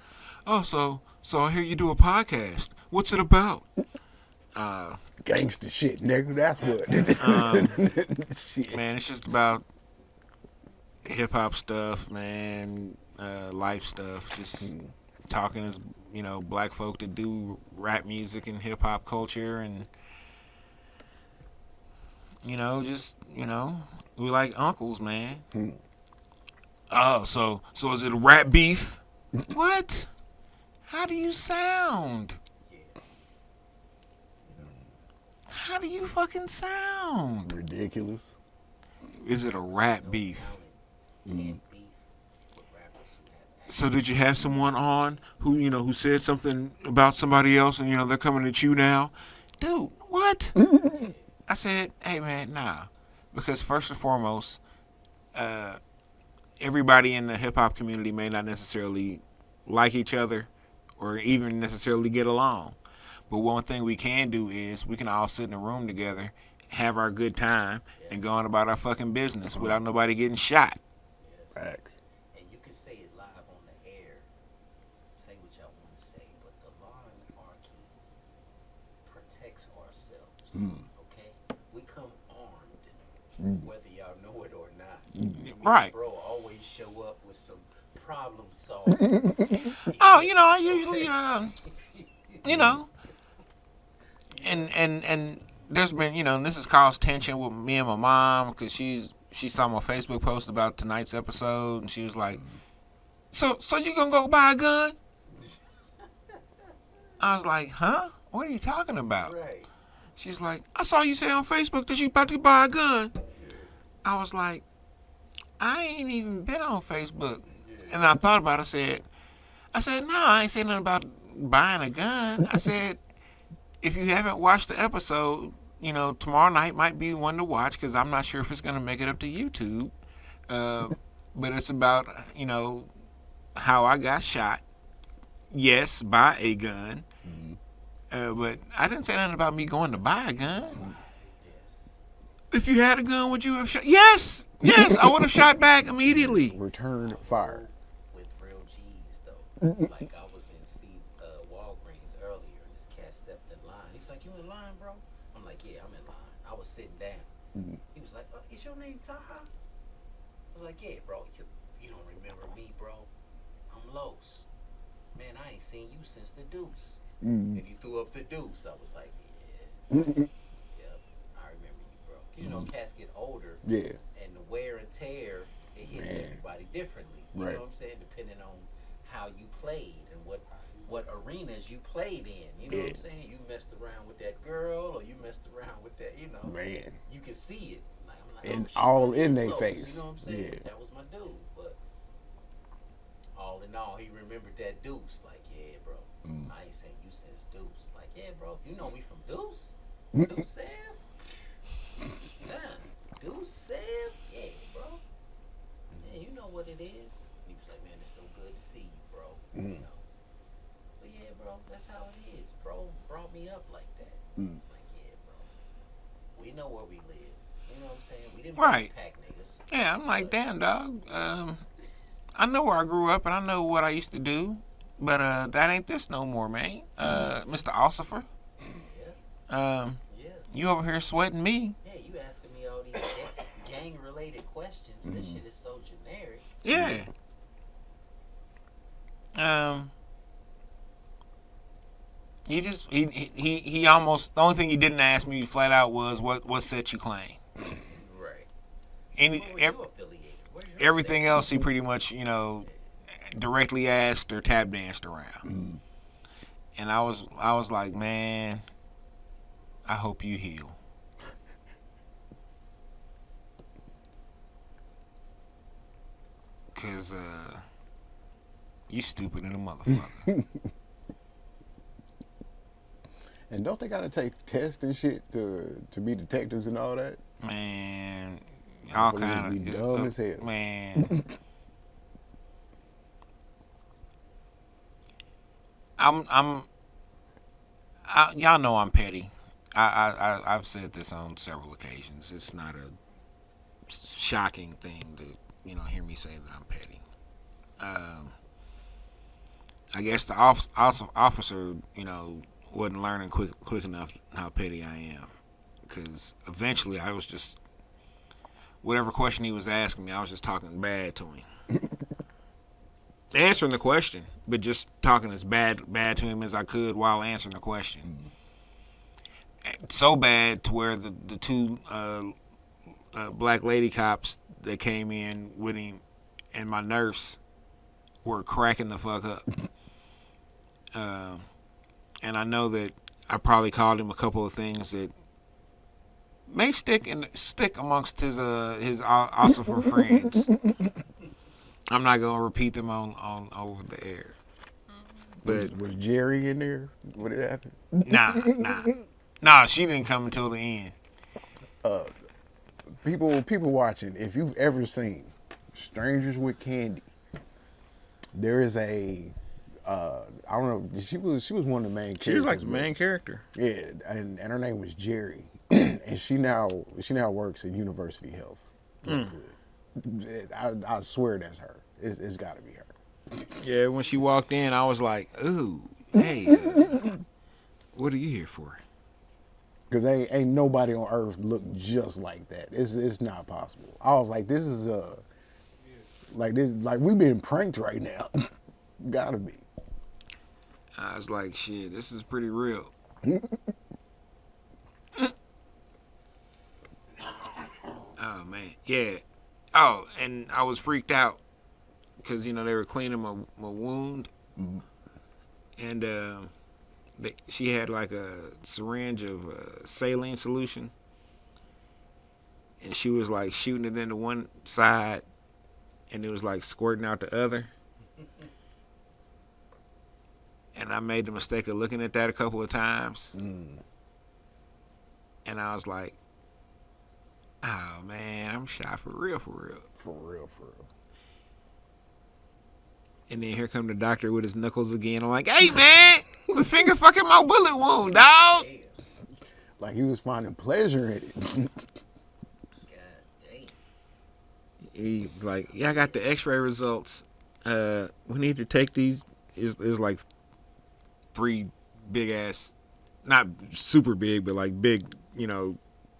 oh, so I hear you do a podcast. What's it about? Gangster shit, nigga. That's what. Shit. Man, it's just about hip hop stuff, man. Life stuff. Just talking as, you know, black folk that do rap music and hip hop culture, and, you know, just, you know, we like uncles, man. Oh, so is it a rap beef? What? How do you sound? How do you fucking sound? Ridiculous. Is it a rap beef? So did you have someone on who, you know, who said something about somebody else, and, you know, they're coming at you now? Dude, what? I said, hey man, nah. Because first and foremost, everybody in the hip hop community may not necessarily like each other or even necessarily get along. But one thing we can do is we can all sit in a room together, have our good time, and go on about our fucking business without nobody getting shot. Facts. And you can say it live on the air. Say what y'all want to say, but the Lawnarchy protects ourselves. Okay? We come armed, whether y'all know it or not. Right. Bro always show up with some problem solving. Oh, you know, I usually, you know, and there's been, you know, and this has caused tension with me and my mom, because she saw my Facebook post about tonight's episode, and she was like, so you gonna go buy a gun? I was like, huh? What are you talking about? Right. She's like, I saw you say on Facebook that you about to buy a gun. I was like, I ain't even been on Facebook. And I thought about it. I said, no, I ain't saying nothing about buying a gun. I said, if you haven't watched the episode, you know, tomorrow night might be one to watch, because I'm not sure if it's going to make it up to YouTube. But it's about, you know, how I got shot. Yes, by a gun. But I didn't say nothing about me going to buy a gun. If you had a gun, would you have shot? Yes, I would have shot back immediately. Return fire. With real G's though. Like I was in Steve Walgreens earlier, and this cat stepped in line. He's like, "You in line, bro?" I'm like, "Yeah, I'm in line." I was sitting down. He was like, "Is your name Taha?" I was like, "Yeah, bro. You don't remember me, bro? I'm Los. Man, I ain't seen you since the Deuce." And you threw up the Deuce. I was like, "Yeah, yep, I remember you, bro." 'Cause you know, cats get older. Yeah. And the wear and tear, it hits everybody differently. You know what I'm saying? Depending on how you played and what arenas you played in. You know what I'm saying? You messed around with that girl, or you messed around with that, you know. Man. You can see it. Like, I'm like, And oh, shit, all that in is they Los. face. You know what I'm saying? Yeah. That was my dude. But all in all, he remembered that Deuce. Like, yeah, bro. I ain't seen you since Deuce. Like, yeah, bro. You know me from Deuce? Deuce Sav? Deuce Sav? Yeah, bro. Yeah, you know what it is. He was like, man, it's so good to see you, bro. You know. But yeah, bro, that's how it is. Bro brought me up like that. Like, yeah, bro. We know where we live. You know what I'm saying? We didn't pack niggas. Yeah, I'm like, damn, dog. I know where I grew up, and I know what I used to do, but that ain't this no more, man. Mr. Ossifer. Yeah. You over here sweating me. Yeah, you asking me all these gang-related questions. questions. This shit is so generic. Yeah. Um. He almost the only thing he didn't ask me flat out was what set you claim. Right. Any Where were ev- you affiliated? Where's your everything set? else he pretty much directly asked or tap danced around. And I was like, man, I hope you heal. Cause you stupid in a motherfucker. And don't they gotta take tests and shit to be detectives and all that? Man, all Motherfuckers kind be of dumb as hell. man. Y'all know I'm petty. I've said this on several occasions. It's not a shocking thing to hear me say that I'm petty. Um, I guess the officer wasn't learning quick enough how petty I am, because eventually I was just whatever question he was asking me, I was just talking bad to him, answering the question, but just talking as bad to him as I could while answering the question. So bad to where the two black lady cops that came in with him and my nurse were cracking the fuck up. And I know that I probably called him a couple of things that may stick amongst his Ossifer friends. I'm not gonna repeat them on over the air. But Was Jerry in there when it happened? nah. She didn't come until the end. People watching, if you've ever seen Strangers with Candy, there is a I don't know. She was one of the main characters. She was like the main character. Yeah, and her name was Jerry, and she now works at University Health. I swear that's her. It's got to be her. Yeah, when she walked in, I was like, "Ooh, hey, what are you here for?" Because ain't nobody on earth look just like that. It's not possible. I was like, this is like we being pranked right now. Gotta be. I was like, "Shit, this is pretty real." Oh man, yeah. Oh, and I was freaked out because they were cleaning my wound, and she had like a syringe of saline solution, and she was like shooting it into one side, and it was like squirting out the other. And I made the mistake of looking at that a couple of times, and I was like, "Oh man, I'm shot for real." For real. And then here come the doctor with his knuckles again. I'm like, "Hey man, quit finger fucking my bullet wound, dog." Like he was finding pleasure in it. God damn. He's like, "Yeah, I got the X-ray results. We need to take these." Is like 3 big ass, not super big, but like big,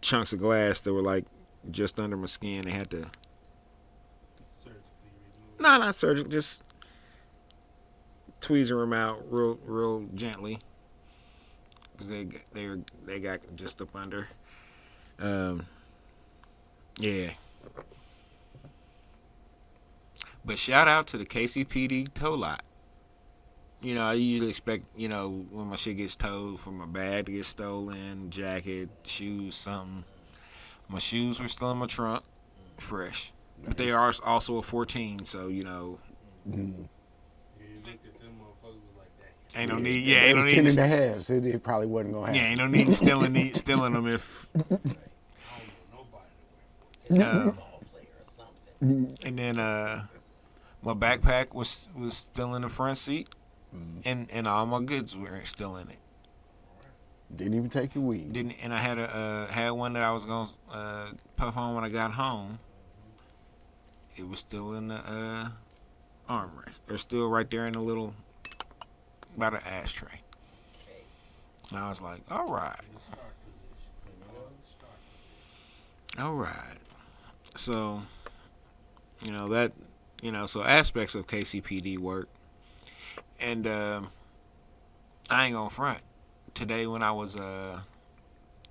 chunks of glass that were like just under my skin. They had to, Surgically removed. no, not surgical, just tweezing them out real gently, because they got just up under. Yeah. But shout out to the KCPD tow lot. I usually expect, when my shit gets towed, for my bag to get stolen, jacket, shoes, something. My shoes were still in my trunk, fresh. Nice. But they are also a 14, so, Yeah, you look at them motherfuckers like that. Ain't no need, ain't no need. 10 and a half, so it probably wasn't going to happen. Yeah, ain't no need stealing them if. I don't know nobody that wear 14. Ball player or something. And then my backpack was still in the front seat, and all my goods were still in it. Didn't even take your weed. Didn't, and I had one that I was gonna puff on when I got home. It was still in the armrest. They're still right there in the little, by the ashtray. And I was like, all right. Start position. Start position. All right. So, That, so aspects of KCPD work. And I ain't gonna front. Today when I was, I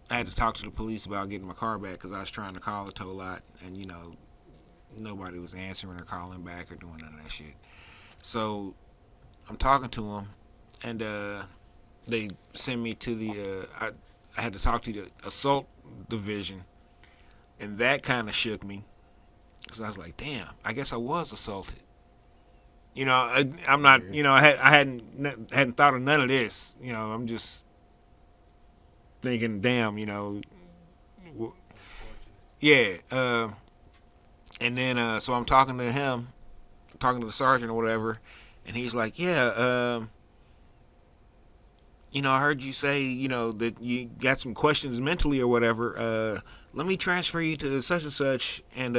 had to talk to the police about getting my car back because I was trying to call the tow lot, and nobody was answering or calling back or doing none of that shit. So I'm talking to them, and they sent me to the. I had to talk to the assault division, and that kind of shook me because I was like, damn, I guess I was assaulted. I'm not. I hadn't thought of none of this. I'm just thinking, damn. Yeah. And then so I'm talking to him, talking to the sergeant or whatever, and he's like, yeah. I heard you say, that you got some questions mentally or whatever. Let me transfer you to such and such, and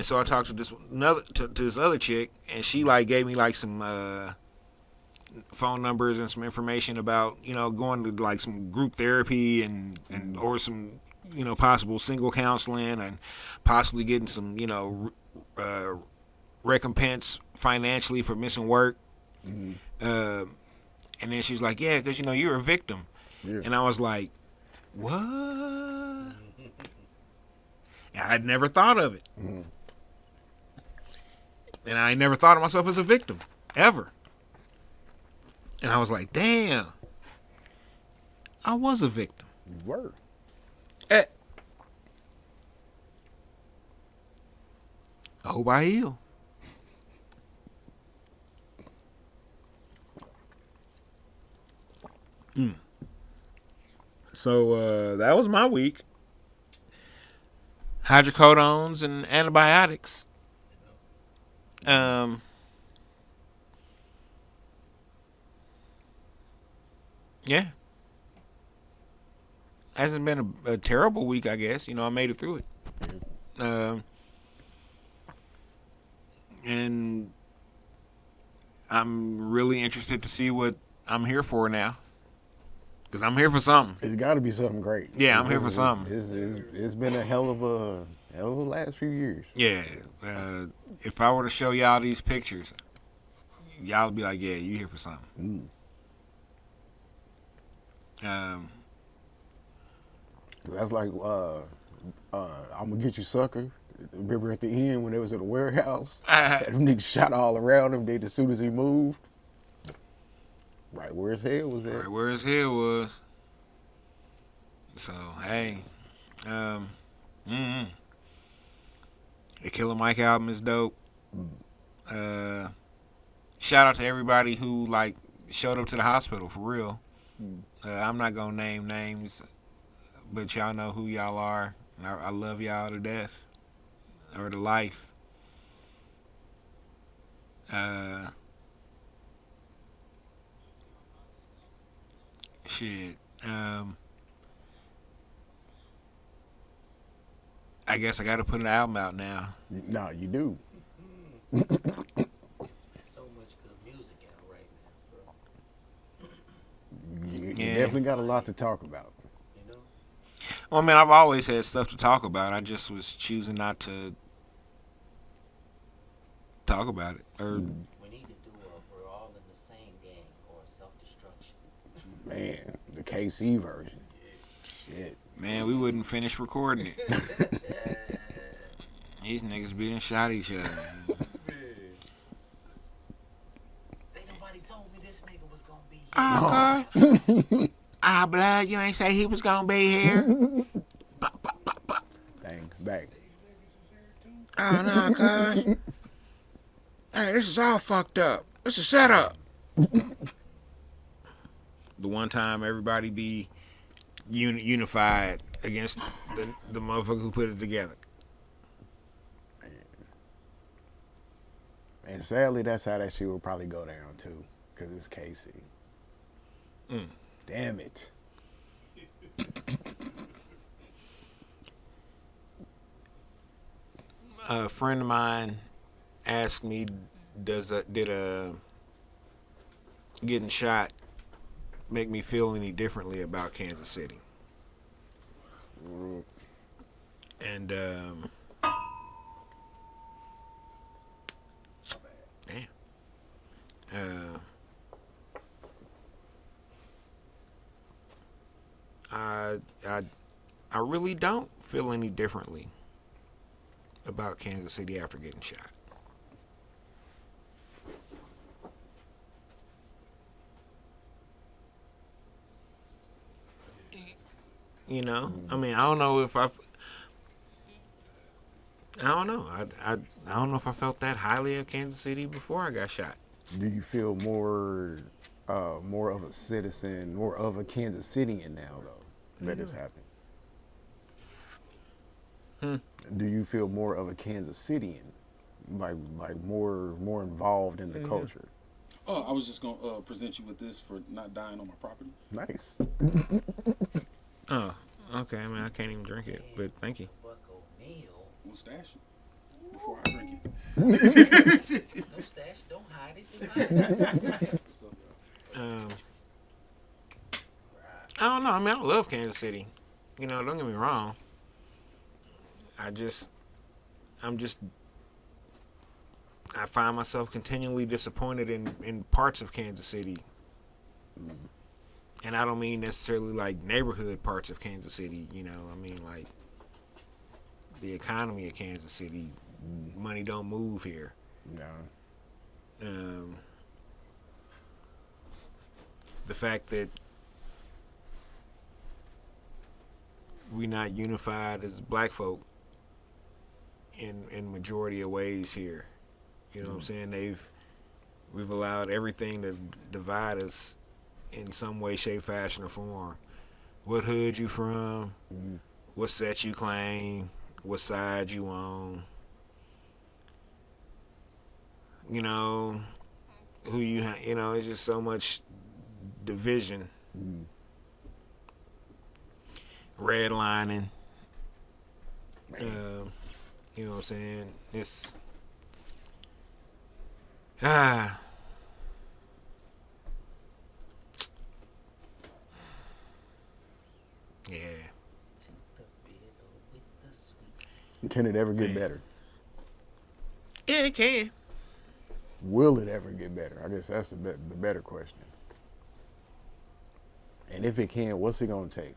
so I talked to this other chick, and she like gave me like some phone numbers and some information about going to like some group therapy and or some possible single counseling and possibly getting some recompense financially for missing work. And then she's like, yeah, because you're a victim. Yeah. And I was like, what? I'd never thought of it. And I never thought of myself as a victim, ever. And I was like, damn, I was a victim. You were. I hope I heal. So that was my week. Hydrocodones and antibiotics. Yeah. Hasn't been a terrible week, I guess. I made it through it. And I'm really interested to see what I'm here for now. Because I'm here for something. It's got to be something great. Yeah, I'm here for something. It's been a hell of a last few years. Yeah. If I were to show y'all these pictures, y'all would be like, yeah, you here for something. That's like, I'm gonna get you, sucker. Remember at the end when they was at the warehouse, them niggas shot all around him. As soon as he moved, right where his head was at. Right where his head was. So hey, the Killer Mike album is dope. Shout out to everybody who like showed up to the hospital for real. I'm not gonna name names, but y'all know who y'all are. I love y'all to death or to life. Shit. I guess I got to put an album out now. No, you do. There's so much good music out right now, bro. You definitely got a lot to talk about. Well, man, I've always had stuff to talk about. I just was choosing not to talk about it. Or We need to do We're All in the Same Gang or Self-Destruction. Man, the KC version. Shit. man, we wouldn't finish recording it. These niggas beating shot each other. Ain't nobody told me this nigga was gonna be here. Oh, God. Blood, you ain't say he was gonna be here. Bang, bang. Oh, no, cuz. Hey, this is all fucked up. This is set up. The one time everybody be unified against the motherfucker who put it together. And sadly, that's how that shit will probably go down, too. Because it's KC. Damn it. A friend of mine asked me, did getting shot make me feel any differently about Kansas City? And really don't feel any differently about Kansas City after getting shot. You know, I mean, I don't know if I don't know. I don't know if I felt that highly of Kansas City before I got shot. Do you feel more of a citizen, more of a Kansas Cityan now though that this happened? Do you feel more of a Kansas Cityan, like more involved in the culture? Oh, I was just gonna present you with this for not dying on my property. Nice. Oh, okay. I mean, I can't even drink it, but thank you. Buck O'Neal. We'll stash it before I drink it. No stash, don't hide it. So, I don't know. I mean, I love Kansas City. You know, don't get me wrong. I'm just, I find myself continually disappointed in parts of Kansas City. And I don't mean necessarily like neighborhood parts of Kansas City, you know. I mean like the economy of Kansas City. Money don't move here. No. The fact that we not unified as black folk in majority of ways here. You know what I'm saying? We've allowed everything to divide us in some way, shape, fashion, or form. What hood you from? What set you claim? What side you on? You know, who you know, it's just so much division. Redlining. You know what I'm saying? It's yeah. Can it ever get better? Yeah, it can. Will it ever get better? I guess that's the better question. And if it can, what's it gonna take?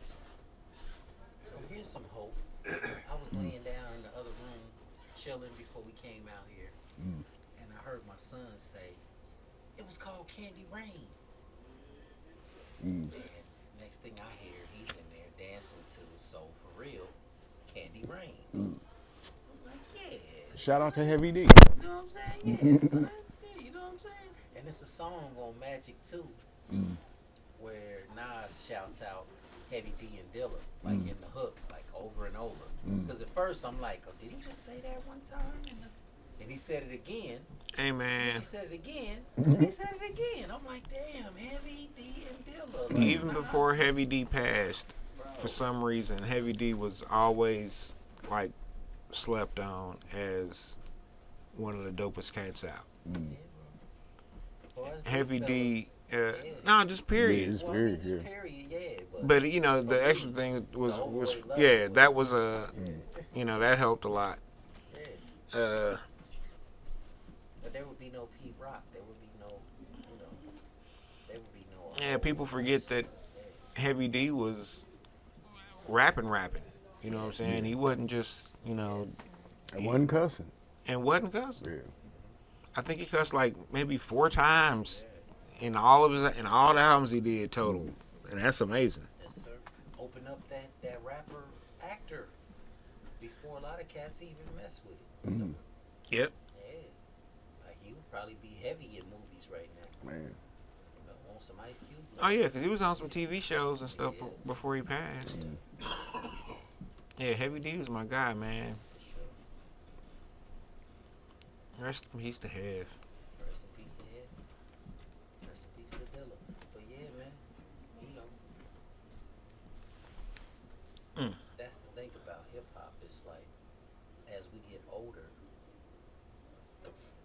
So here's some hope. I was laying down in the other room, chilling before we came out here, and I heard my son say, "It was called Candy Rain." And next thing I hear, he's in there dancing to "So For Real," Candy Rain. I'm like, yeah. Shout out to Heavy D. You know what I'm saying? Yeah, son. Yeah, you know what I'm saying? And it's a song on Magic too, where Nas shouts out Heavy D and Dilla, like in the hook, like over and over. Because at first I'm like, oh, did he just say that one time? And he said it again. Hey man. He said it again. And he said it again. I'm like, damn, Heavy D and Dilla. Like, Even before Heavy D passed, for some reason, Heavy D was always like slept on as one of the dopest cats out. Heavy D, no, just period. It's very just good. period, yeah. But you know, the extra thing was yeah, that was you know, that helped a lot. Yeah. But there would be no Pete Rock. There would be no, you know, there would be no. Yeah, people forget that Heavy D was rapping. You know what I'm saying? He wasn't just, you know, It wasn't cussing. and wasn't cussing. Yeah. I think he cussed like maybe 4 times in all the albums he did total, and that's amazing. Yes, sir. Open up that rapper actor before a lot of cats even mess with it. You know? Yep. Yeah. Like he would probably be heavy in movies right now. Man. You know, on some Ice Cube. Oh yeah, because he was on some TV shows and stuff before he passed. Yeah, Heavy D was my guy, man. Rest in peace to Hev. Rest in peace to him. Rest in peace to Dilla. But yeah, man, you know, that's the thing about hip hop. It's like, as we get older,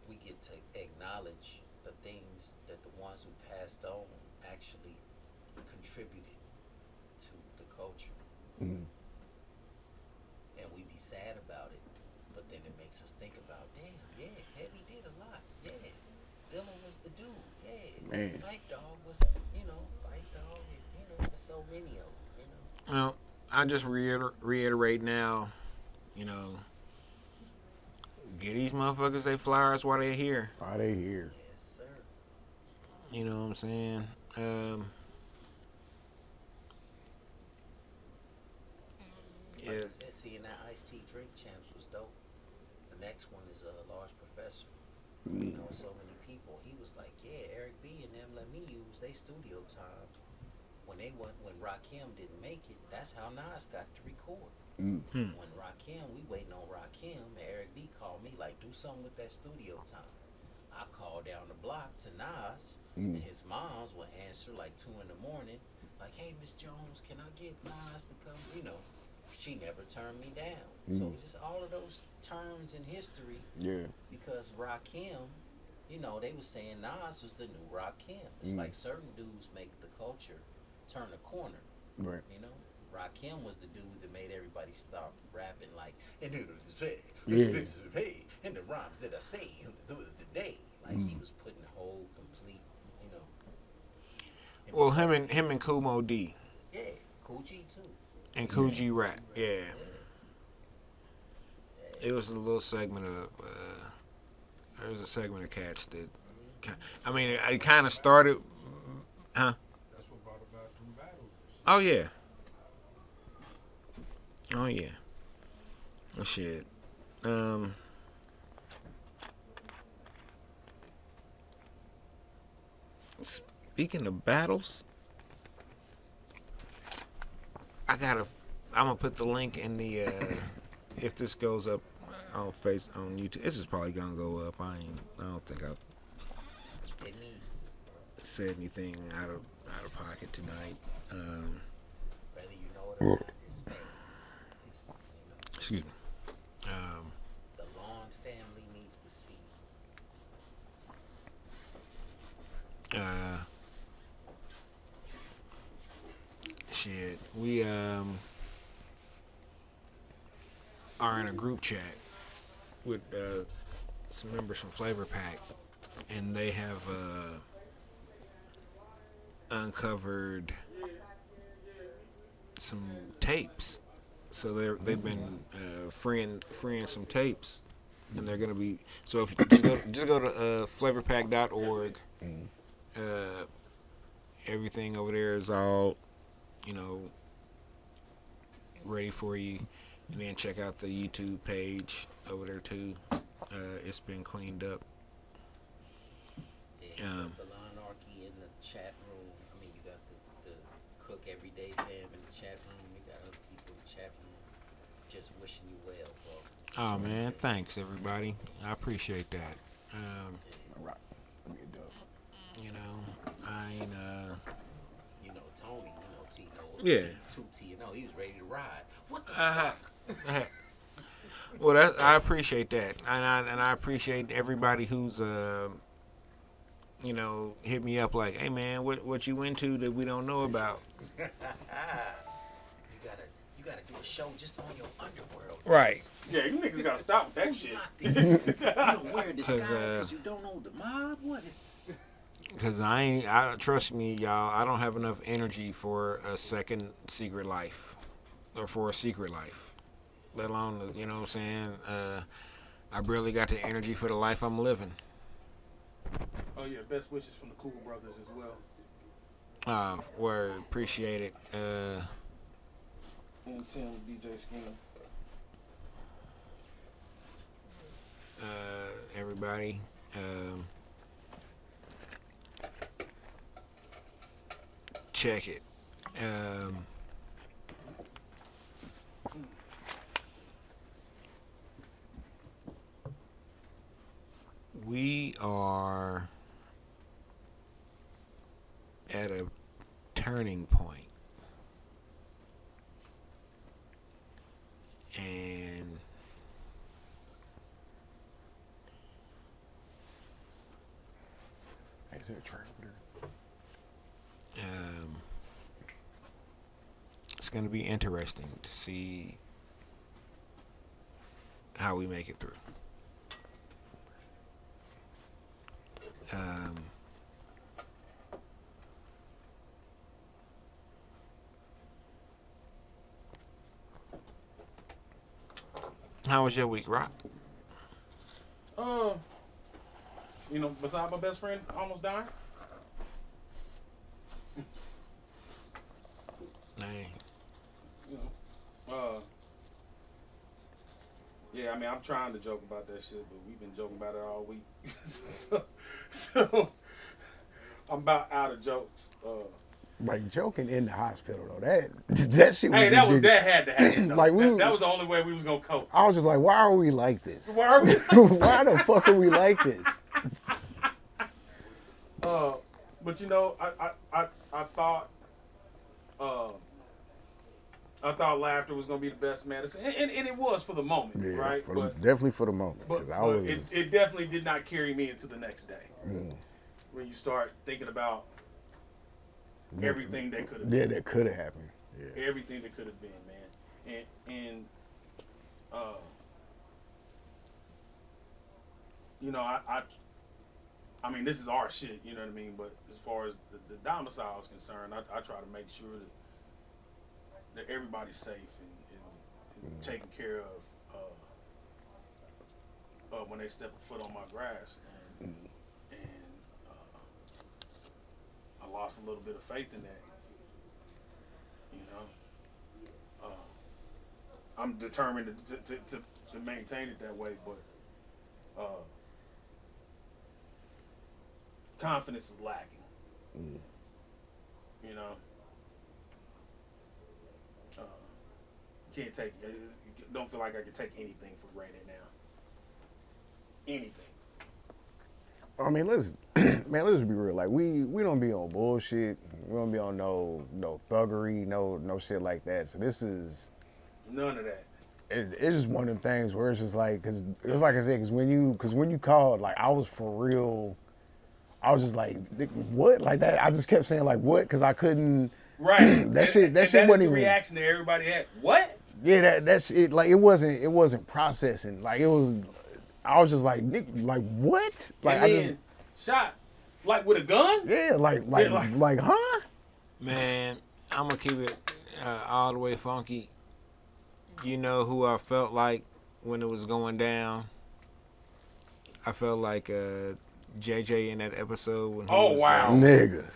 we get to acknowledge the things that the ones who passed on actually contributed to the culture. And we be sad about it, but then it makes us think about, damn, yeah, Heavy did a lot, yeah. Dilla was the dude, yeah. Man. Fight Dog was, you know, Fight Dog, and, you know, there's so many of them, you know. Well, I just reiterate now, you know, get these motherfuckers they flowers while they're here. Are they here? Yes, sir. You know what I'm saying? Yeah. Like I said, seeing that iced tea drink champs was dope. The next one is a large professor. You know, so many people. He was like, yeah, Eric B and them let me use their studio time. When Rakim didn't make it, that's how Nas got to record. When Rakim, we waiting on Rakim, and Eric B called me like, do something with that studio time. I called down the block to Nas, and his moms would answer like 2 in the morning, like, hey, Miss Jones, can I get Nas to come? You know, she never turned me down. So just all of those turns in history. Yeah. Because Rakim, you know, they were saying Nas was the new Rakim. It's like certain dudes make the culture turn a corner. Right. You know, Rakim was the dude that made everybody stop rapping like, and it was hey, and the rhymes that I say today. Like he was putting the whole complete, you know. Well, him and Kumo D Yeah, Cool G too. and Coogee Rap. Yeah. It was a little segment of. There was a segment of cats that. I mean, it kind of started. Huh? That's what brought about them battles. Oh yeah. Oh yeah. Well shit. Speaking of battles, I'm gonna put the link in the if this goes up on YouTube. This is probably gonna go up. I don't think I've It needs to. said anything out of pocket tonight. Whether you know it or not, it's fans. It's, you know, Excuse me. the Lawn family needs to see. Shit. We are in a group chat with some members from Flavor Pack, and they have uncovered some tapes. So they've been freeing some tapes, and they're gonna be. So if you just go to flavorpack.org. Everything over there is all, you know, ready for you. And then check out the YouTube page over there too. It's been cleaned up. Yeah, you got the Lawnarchy in the chat room. I mean, you got the Cook Everyday fam in the chat room. You got other people in the chat room. Just wishing you well, bro. Oh man, thanks everybody. I appreciate that. All right. Let me get done. You know, I ain't You know, Tony, you know, T, Yeah. T, you know, he was ready to ride. What the fuck? well, I appreciate that, and I appreciate everybody who's you know, hit me up like, hey man, what you into that we don't know about? You gotta do a show just on your underworld. Right. Yeah, you niggas gotta stop with that You shit. locked in. You don't wear a disguise 'Cause, because you don't know the mob. What? Cause trust me, y'all, I don't have enough energy for a second secret life, or for a secret life, let alone, you know what I'm saying. I barely got the energy for the life I'm living. Oh yeah, best wishes from the Cool Brothers as well. Word, appreciate it. And 10 with DJ Skin. Everybody. Check it. We are at a turning point, and Hey, is there a tray over there? it's going to be interesting to see how we make it through. How was your week, Rock? Uh, besides my best friend almost dying. Dang. You know, yeah, I mean, I'm trying to joke about that shit, but we've been joking about it all week. so I'm about out of jokes. Like joking in the hospital though, that shit. Hey, Was that had to happen. Though. Like that was the only way we was gonna cope. I was just like, why are we like this? Why are we? Why the fuck are we like this? But I thought laughter was gonna be the best medicine, and it was for the moment, Yeah, right? definitely for the moment. But it definitely did not carry me into the next day. When you start thinking about everything that could have been. Yeah, that could have happened. Yeah. Everything that could have been, man. And I mean, this is our shit, you know what I mean? But as far as the domicile is concerned, I try to make sure that everybody's safe and taken care of when they step a foot on my grass. And I lost a little bit of faith in that. I'm determined to maintain it that way, but confidence is lacking. Can't take. Don't feel like I can take anything for granted now. Anything. I mean, let's be real. Like we don't be on bullshit. We don't be on no thuggery, no shit like that. So this is none of that. It's just one of them things where it's just like, cause it was like I said, cause when you called, like I was for real. I was just like, what? Like that? I just kept saying like what? Cause I couldn't. Right. that shit wasn't the even reaction that everybody had. What? Yeah, that's it. Like it wasn't processing. Like it was. I was just like, Nick, like what? Like and then shot, like with a gun? Yeah, like huh? Man, I'm gonna keep it all the way funky. You know who I felt like when it was going down? I felt like JJ in that episode when he was, wow, nigga.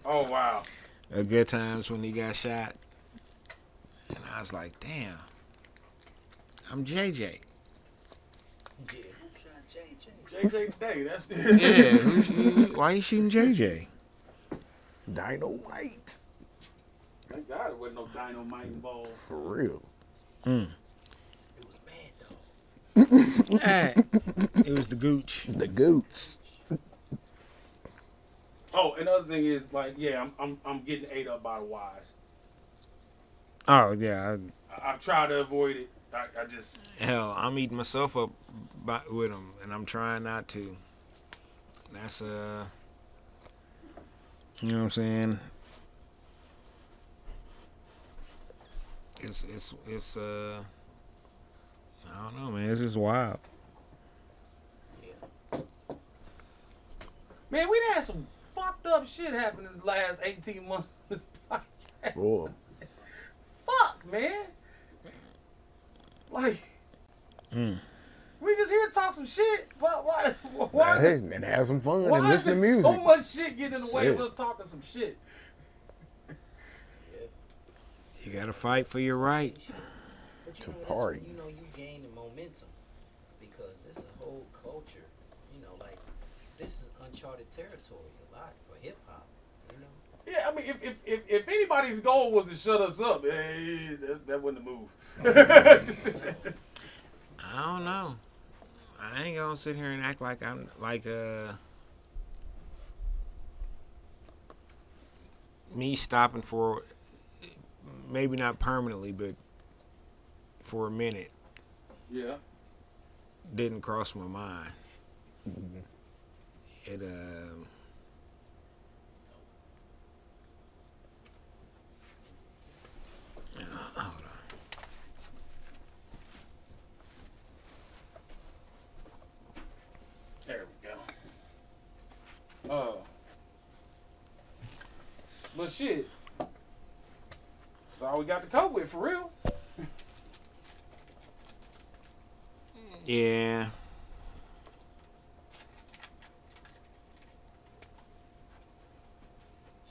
Oh wow. A Good Times when he got shot, and I was like, damn, I'm JJ. Yeah, who shot JJ? JJ today, that's Yeah, why you shooting JJ? Dynamite. Thank God there wasn't no dynamite involved. For real. Mm. It was mad though. Hey, it was the gooch. The gooch. Oh, another thing is like, yeah, I'm getting ate up by the wise. Oh yeah. I've tried to avoid it. I just Hell, I'm eating myself up with them, and I'm trying not to. That's you know what I'm saying? It's I don't know, man. It's just wild. Yeah. man, we done had some fucked up shit happen in the last 18 months. Of this podcast. Boy. Fuck, man. Like, we just here to talk some shit. Why Hey, and have some fun why and is listen to there music. so much shit getting in the way of Shit. us talking some shit? You gotta fight for your right. But To that's party. when, you gaining momentum because it's a whole culture. Like this is uncharted territory a lot for hip hop. Yeah, I mean, if anybody's goal was to shut us up, hey, that wasn't the move. I don't know. I ain't gonna sit here and act like I'm like me stopping for maybe not permanently, but for a minute Yeah. didn't cross my mind. It hold on. There we go. But shit, that's all we got to cope with for real. Yeah.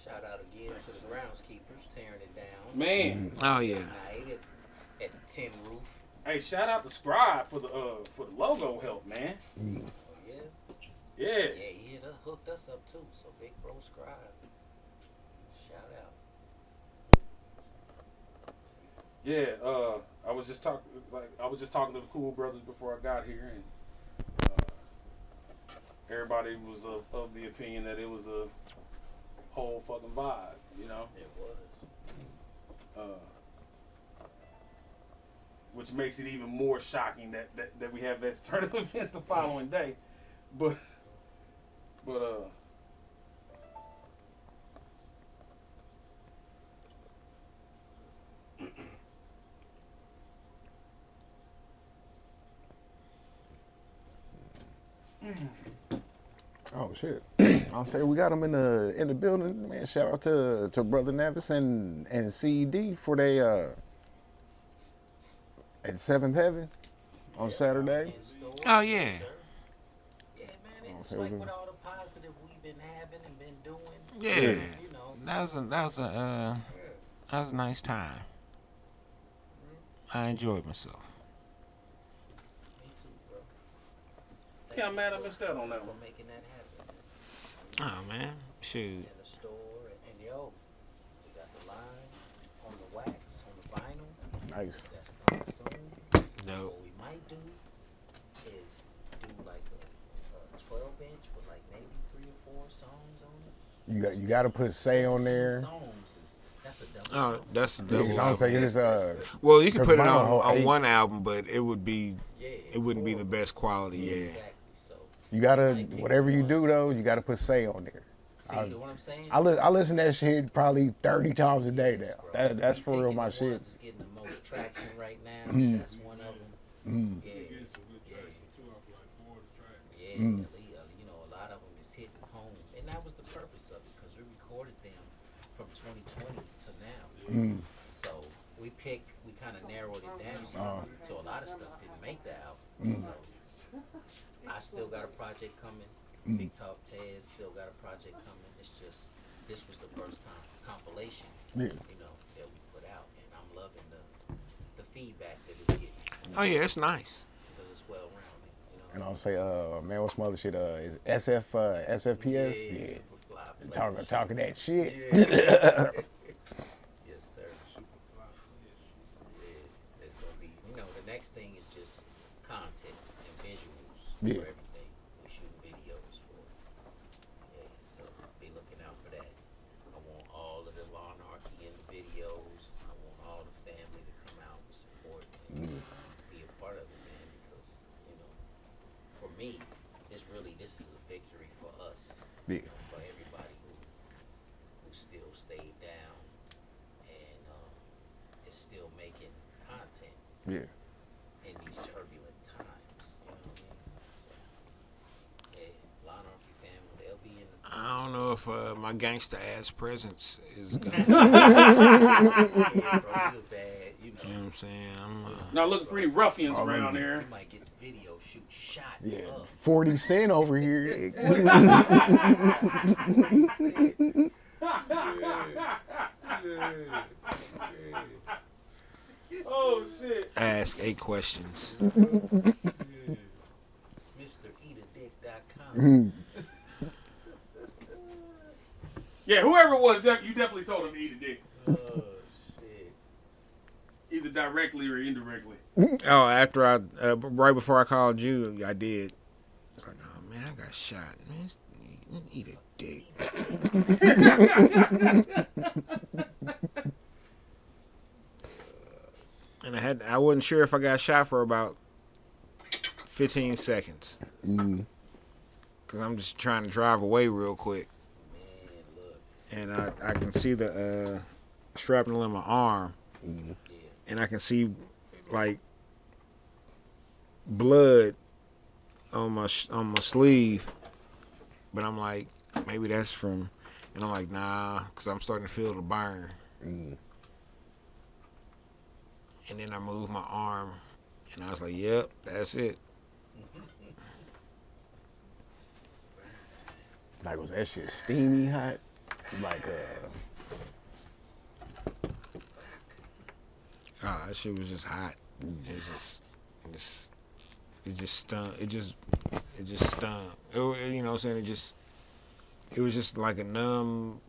Shout out again to the groundskeepers tearing it down. Man, Oh yeah. Night at the tin roof. hey, shout out to Scribe for the logo help, man. Oh yeah. Yeah. Yeah, he hooked us up too. So big bro Scribe. Shout out. Yeah, I was just talking to the cool brothers before I got here, and everybody was of the opinion that it was a whole fucking vibe, you know. It was. Which makes it even more shocking that we have that turn of events the following day, but. Oh shit! I'll say we got them in the building, man. Shout out to Brother Nevis and CED for they at Seventh Heaven on Saturday. In store. Oh, yeah. Yes, sir. Yeah, man. It's so it like was with all the positive we've been having and been doing. Yeah. You know. That was a nice time. I enjoyed myself. Me too, bro. Yeah, I'm mad I missed out on that For one. making that happen. Oh man, shoot. In the store and yo, we got the line on the wax on the vinyl. Nice. That's coming soon. Nope. What we might do is do like a 12-inch with like maybe 3 or 4 songs on it. You got to put Say on 17 there. songs is that's a double. Oh, that's a Yeah, double 'cause I'm album. saying it's Well, you could 'cause put it mine on, whole on 8. one album, but it wouldn't be the horrible. best quality. Yeah. Exactly. So You gotta might pick whatever you do ones. though, you gotta put Say on there. see what I'm saying? I listen to that shit probably 30 times a day now. Bro. That's You for real picking my the shit. ones that's getting the most traction right now. That's one of them. Yeah. Getting some good traction too off like 4 tracks. Yeah, you know, a lot of them is hitting home, and that was the purpose of it because we recorded them from 2020 to now. So we kind of narrowed it down. So a lot of stuff didn't make the album. So I still got a project coming. Big Talk Tez still got a project coming. It's just this was the first compilation, Yeah. you know, that we put out, and I'm loving the feedback that it's getting Oh yeah, it's nice. because it's well rounded. You know. And I'll say, man, what's my other shit? Is SFPS? Yeah. Superfly Talking that shit. Yes, sir. Yeah, it's gonna be. You know, the next thing is just content and visuals Yeah. for everything. We're shooting videos for. Yeah, so be looking out for that. I want all of the Lawnarchy in the videos. I want all the family to come out and support and be a part of it, man. Because you know, for me, this is a victory for us. Yeah. You know, for everybody who still stayed down and is still making content Yeah. in these turbulent times. You know what I mean? Yeah, Lawnarchy family, they'll be in the. I don't know if my gangster ass presence is gonna. Yeah, bro, you look bad, you You know know. what I'm saying? I'm, Not looking for any ruffians around You here. might get the video shoot shot Yeah. up. 40 Cent over here. Oh shit. ask 8 questions. MrEatADick.com. Yeah, whoever it was, you definitely told him to eat a dick, Oh shit. either directly or indirectly. Oh, after right before I called you, I did. It's like, oh man, I got shot. Man, eat a dick. And I wasn't sure if I got shot for about 15 seconds. Cause I'm just trying to drive away real quick, Man, look. and I can see the shrapnel in my arm, Yeah. and I can see like blood on my sleeve, but I'm like, maybe that's from, and I'm like, nah, cause I'm starting to feel the burn. And then I moved my arm, and I was like, yep, that's it. Like, was that shit steamy hot? Like, Oh, that shit was just hot. It just stung. It just stung. You know what I'm saying? It was just like a numb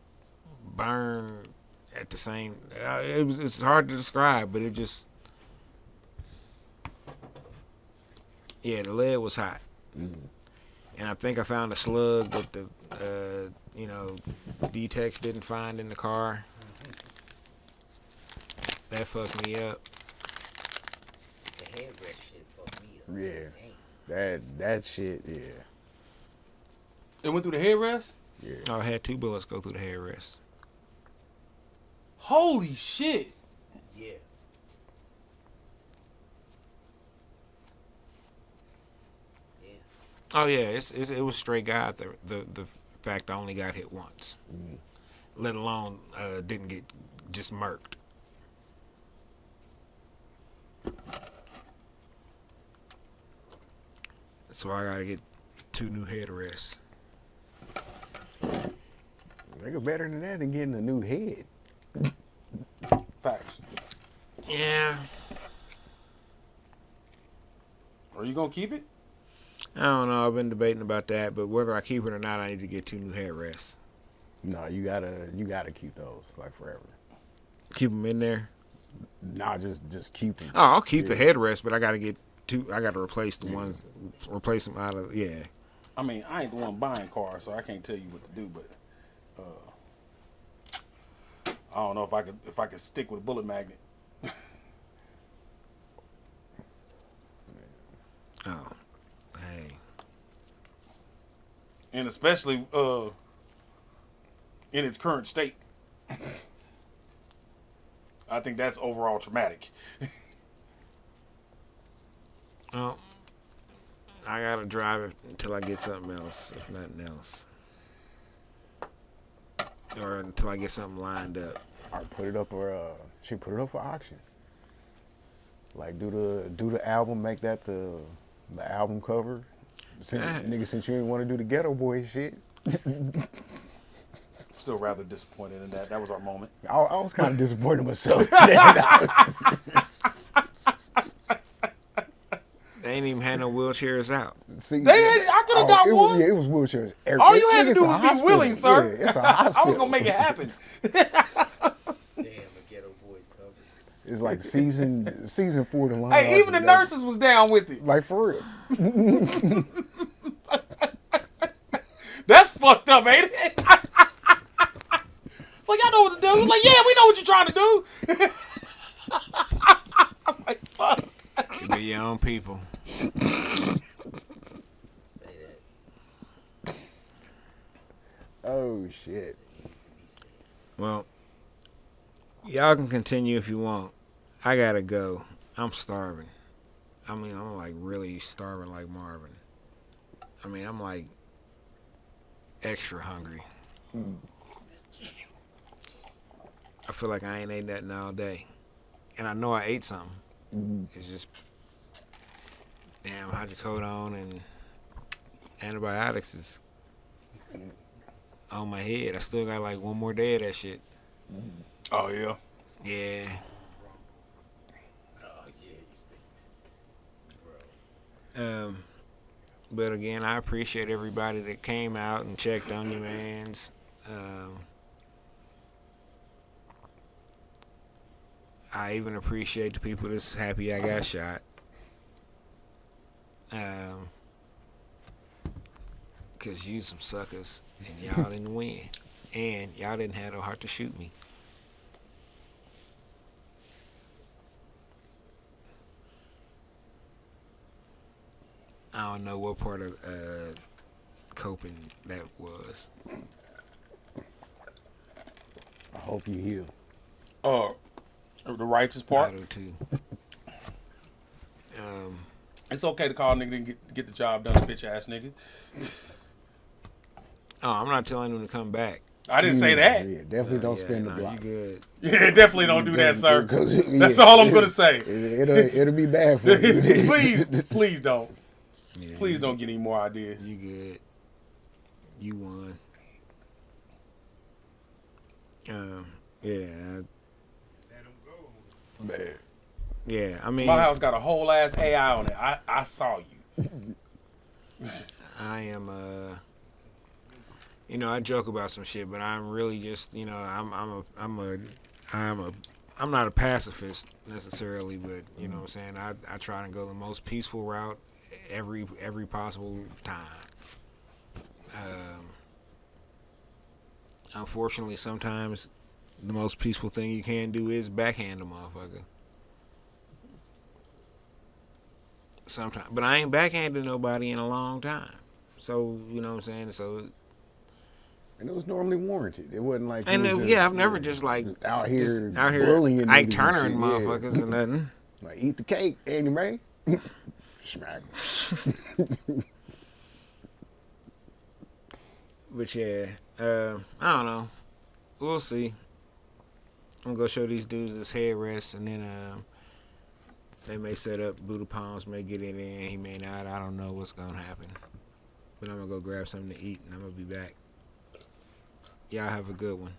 burn at the same. It's hard to describe, but it just. Yeah, the lead was hot. And I think I found a slug that the, D-Tex didn't find in the car. That fucked me up. The headrest shit fucked me up. yeah, Dang. that shit, yeah. It went through the headrest? Yeah. Oh, I had 2 bullets go through the headrest. Holy shit. Yeah. Yeah. Oh yeah, it was straight God. The fact I only got hit once, let alone didn't get just murked. So I gotta get 2 new headrests. Nigga, better than that than getting a new head. Facts. Yeah, Are you gonna keep it? I don't know. I've been debating about that, but whether I keep it or not, I need to get 2 new headrests. No, you gotta keep those like forever. Keep them in there. Nah, just keep them. Oh, I'll keep the headrest, but I gotta get 2. I gotta replace the ones. Replace them out of I mean, I ain't the one buying cars, so I can't tell you what to do, but I don't know if I could stick with a bullet magnet. Oh, hey. And especially in its current state. I think that's overall traumatic. Well, I gotta drive it until I get something else, if nothing else, or until I get something lined up. Or put it up, or she put it up for auction. Like do the album, make that the album cover. Nigga, since you didn't want to do the Ghetto Boy shit. Still rather disappointed in that. That was our moment. I was kind of disappointed in myself. They ain't even had no wheelchairs out. See, I could have got one. Yeah, it was wheelchairs. All you had to do was be willing, sir. Yeah, it's a hospital. I was gonna make it happen. Damn, the Ghetto Boys cover. It's like season 4 to line. Hey, even the nurses was down with it. Like for real. That's fucked up, ain't it? It's like, y'all know what to do. It's like, yeah, we know what you're trying to do. I'm like, fuck. You be your own people. Say that. Oh shit. Well, y'all can continue if you want. I gotta go. I'm starving. I mean, I'm like really starving like Marvin. I mean, I'm like extra hungry. I feel like I ain't ate nothing all day. And I know I ate something. It's just damn hydrocodone and antibiotics is on my head. I still got like 1 more day of that shit. Oh, yeah. Yeah. Oh yeah, you stay. But again, I appreciate everybody that came out and checked on you, mans. I even appreciate the people that's happy I got shot. Cause you some suckers and y'all didn't win. And y'all didn't have the heart to shoot me. I don't know what part of coping that was. I hope you heal. The righteous part. I do too. It's okay to call a nigga didn't get the job done, bitch ass nigga. Oh, I'm not telling them to come back. I didn't say that. Yeah, definitely don't Yeah, spin the nah, block. You good. Yeah, definitely don't do that, sir. Yeah, That's all I'm gonna say. It'll be bad for you. Please don't. Yeah, Please don't get any more ideas. You good. You won. Yeah, Let them go. Man. yeah. I mean, My house got a whole ass AI on it. I saw you. I am I joke about some shit, but I'm really just, I'm not a pacifist necessarily, but you know what I'm saying. I try to go the most peaceful route every possible time. Um, Unfortunately, sometimes the most peaceful thing you can do is backhand a motherfucker. Sometimes, but I ain't backhanded nobody in a long time. So you know what I'm saying. So And it was normally warranted. It wasn't like and it was yeah, just, I've never just like just out here out here bullying Ike niggas Turner and and shit. motherfuckers and nothing. Like, eat the cake, Andy Ray. Smack. But yeah, I don't know. We'll see. I'm gonna go show these dudes this headrest, and then they may set up. Buddha Palms may get it in. He may not. I don't know what's gonna happen. But I'm gonna go grab something to eat, and I'm gonna be back. Y'all have a good one.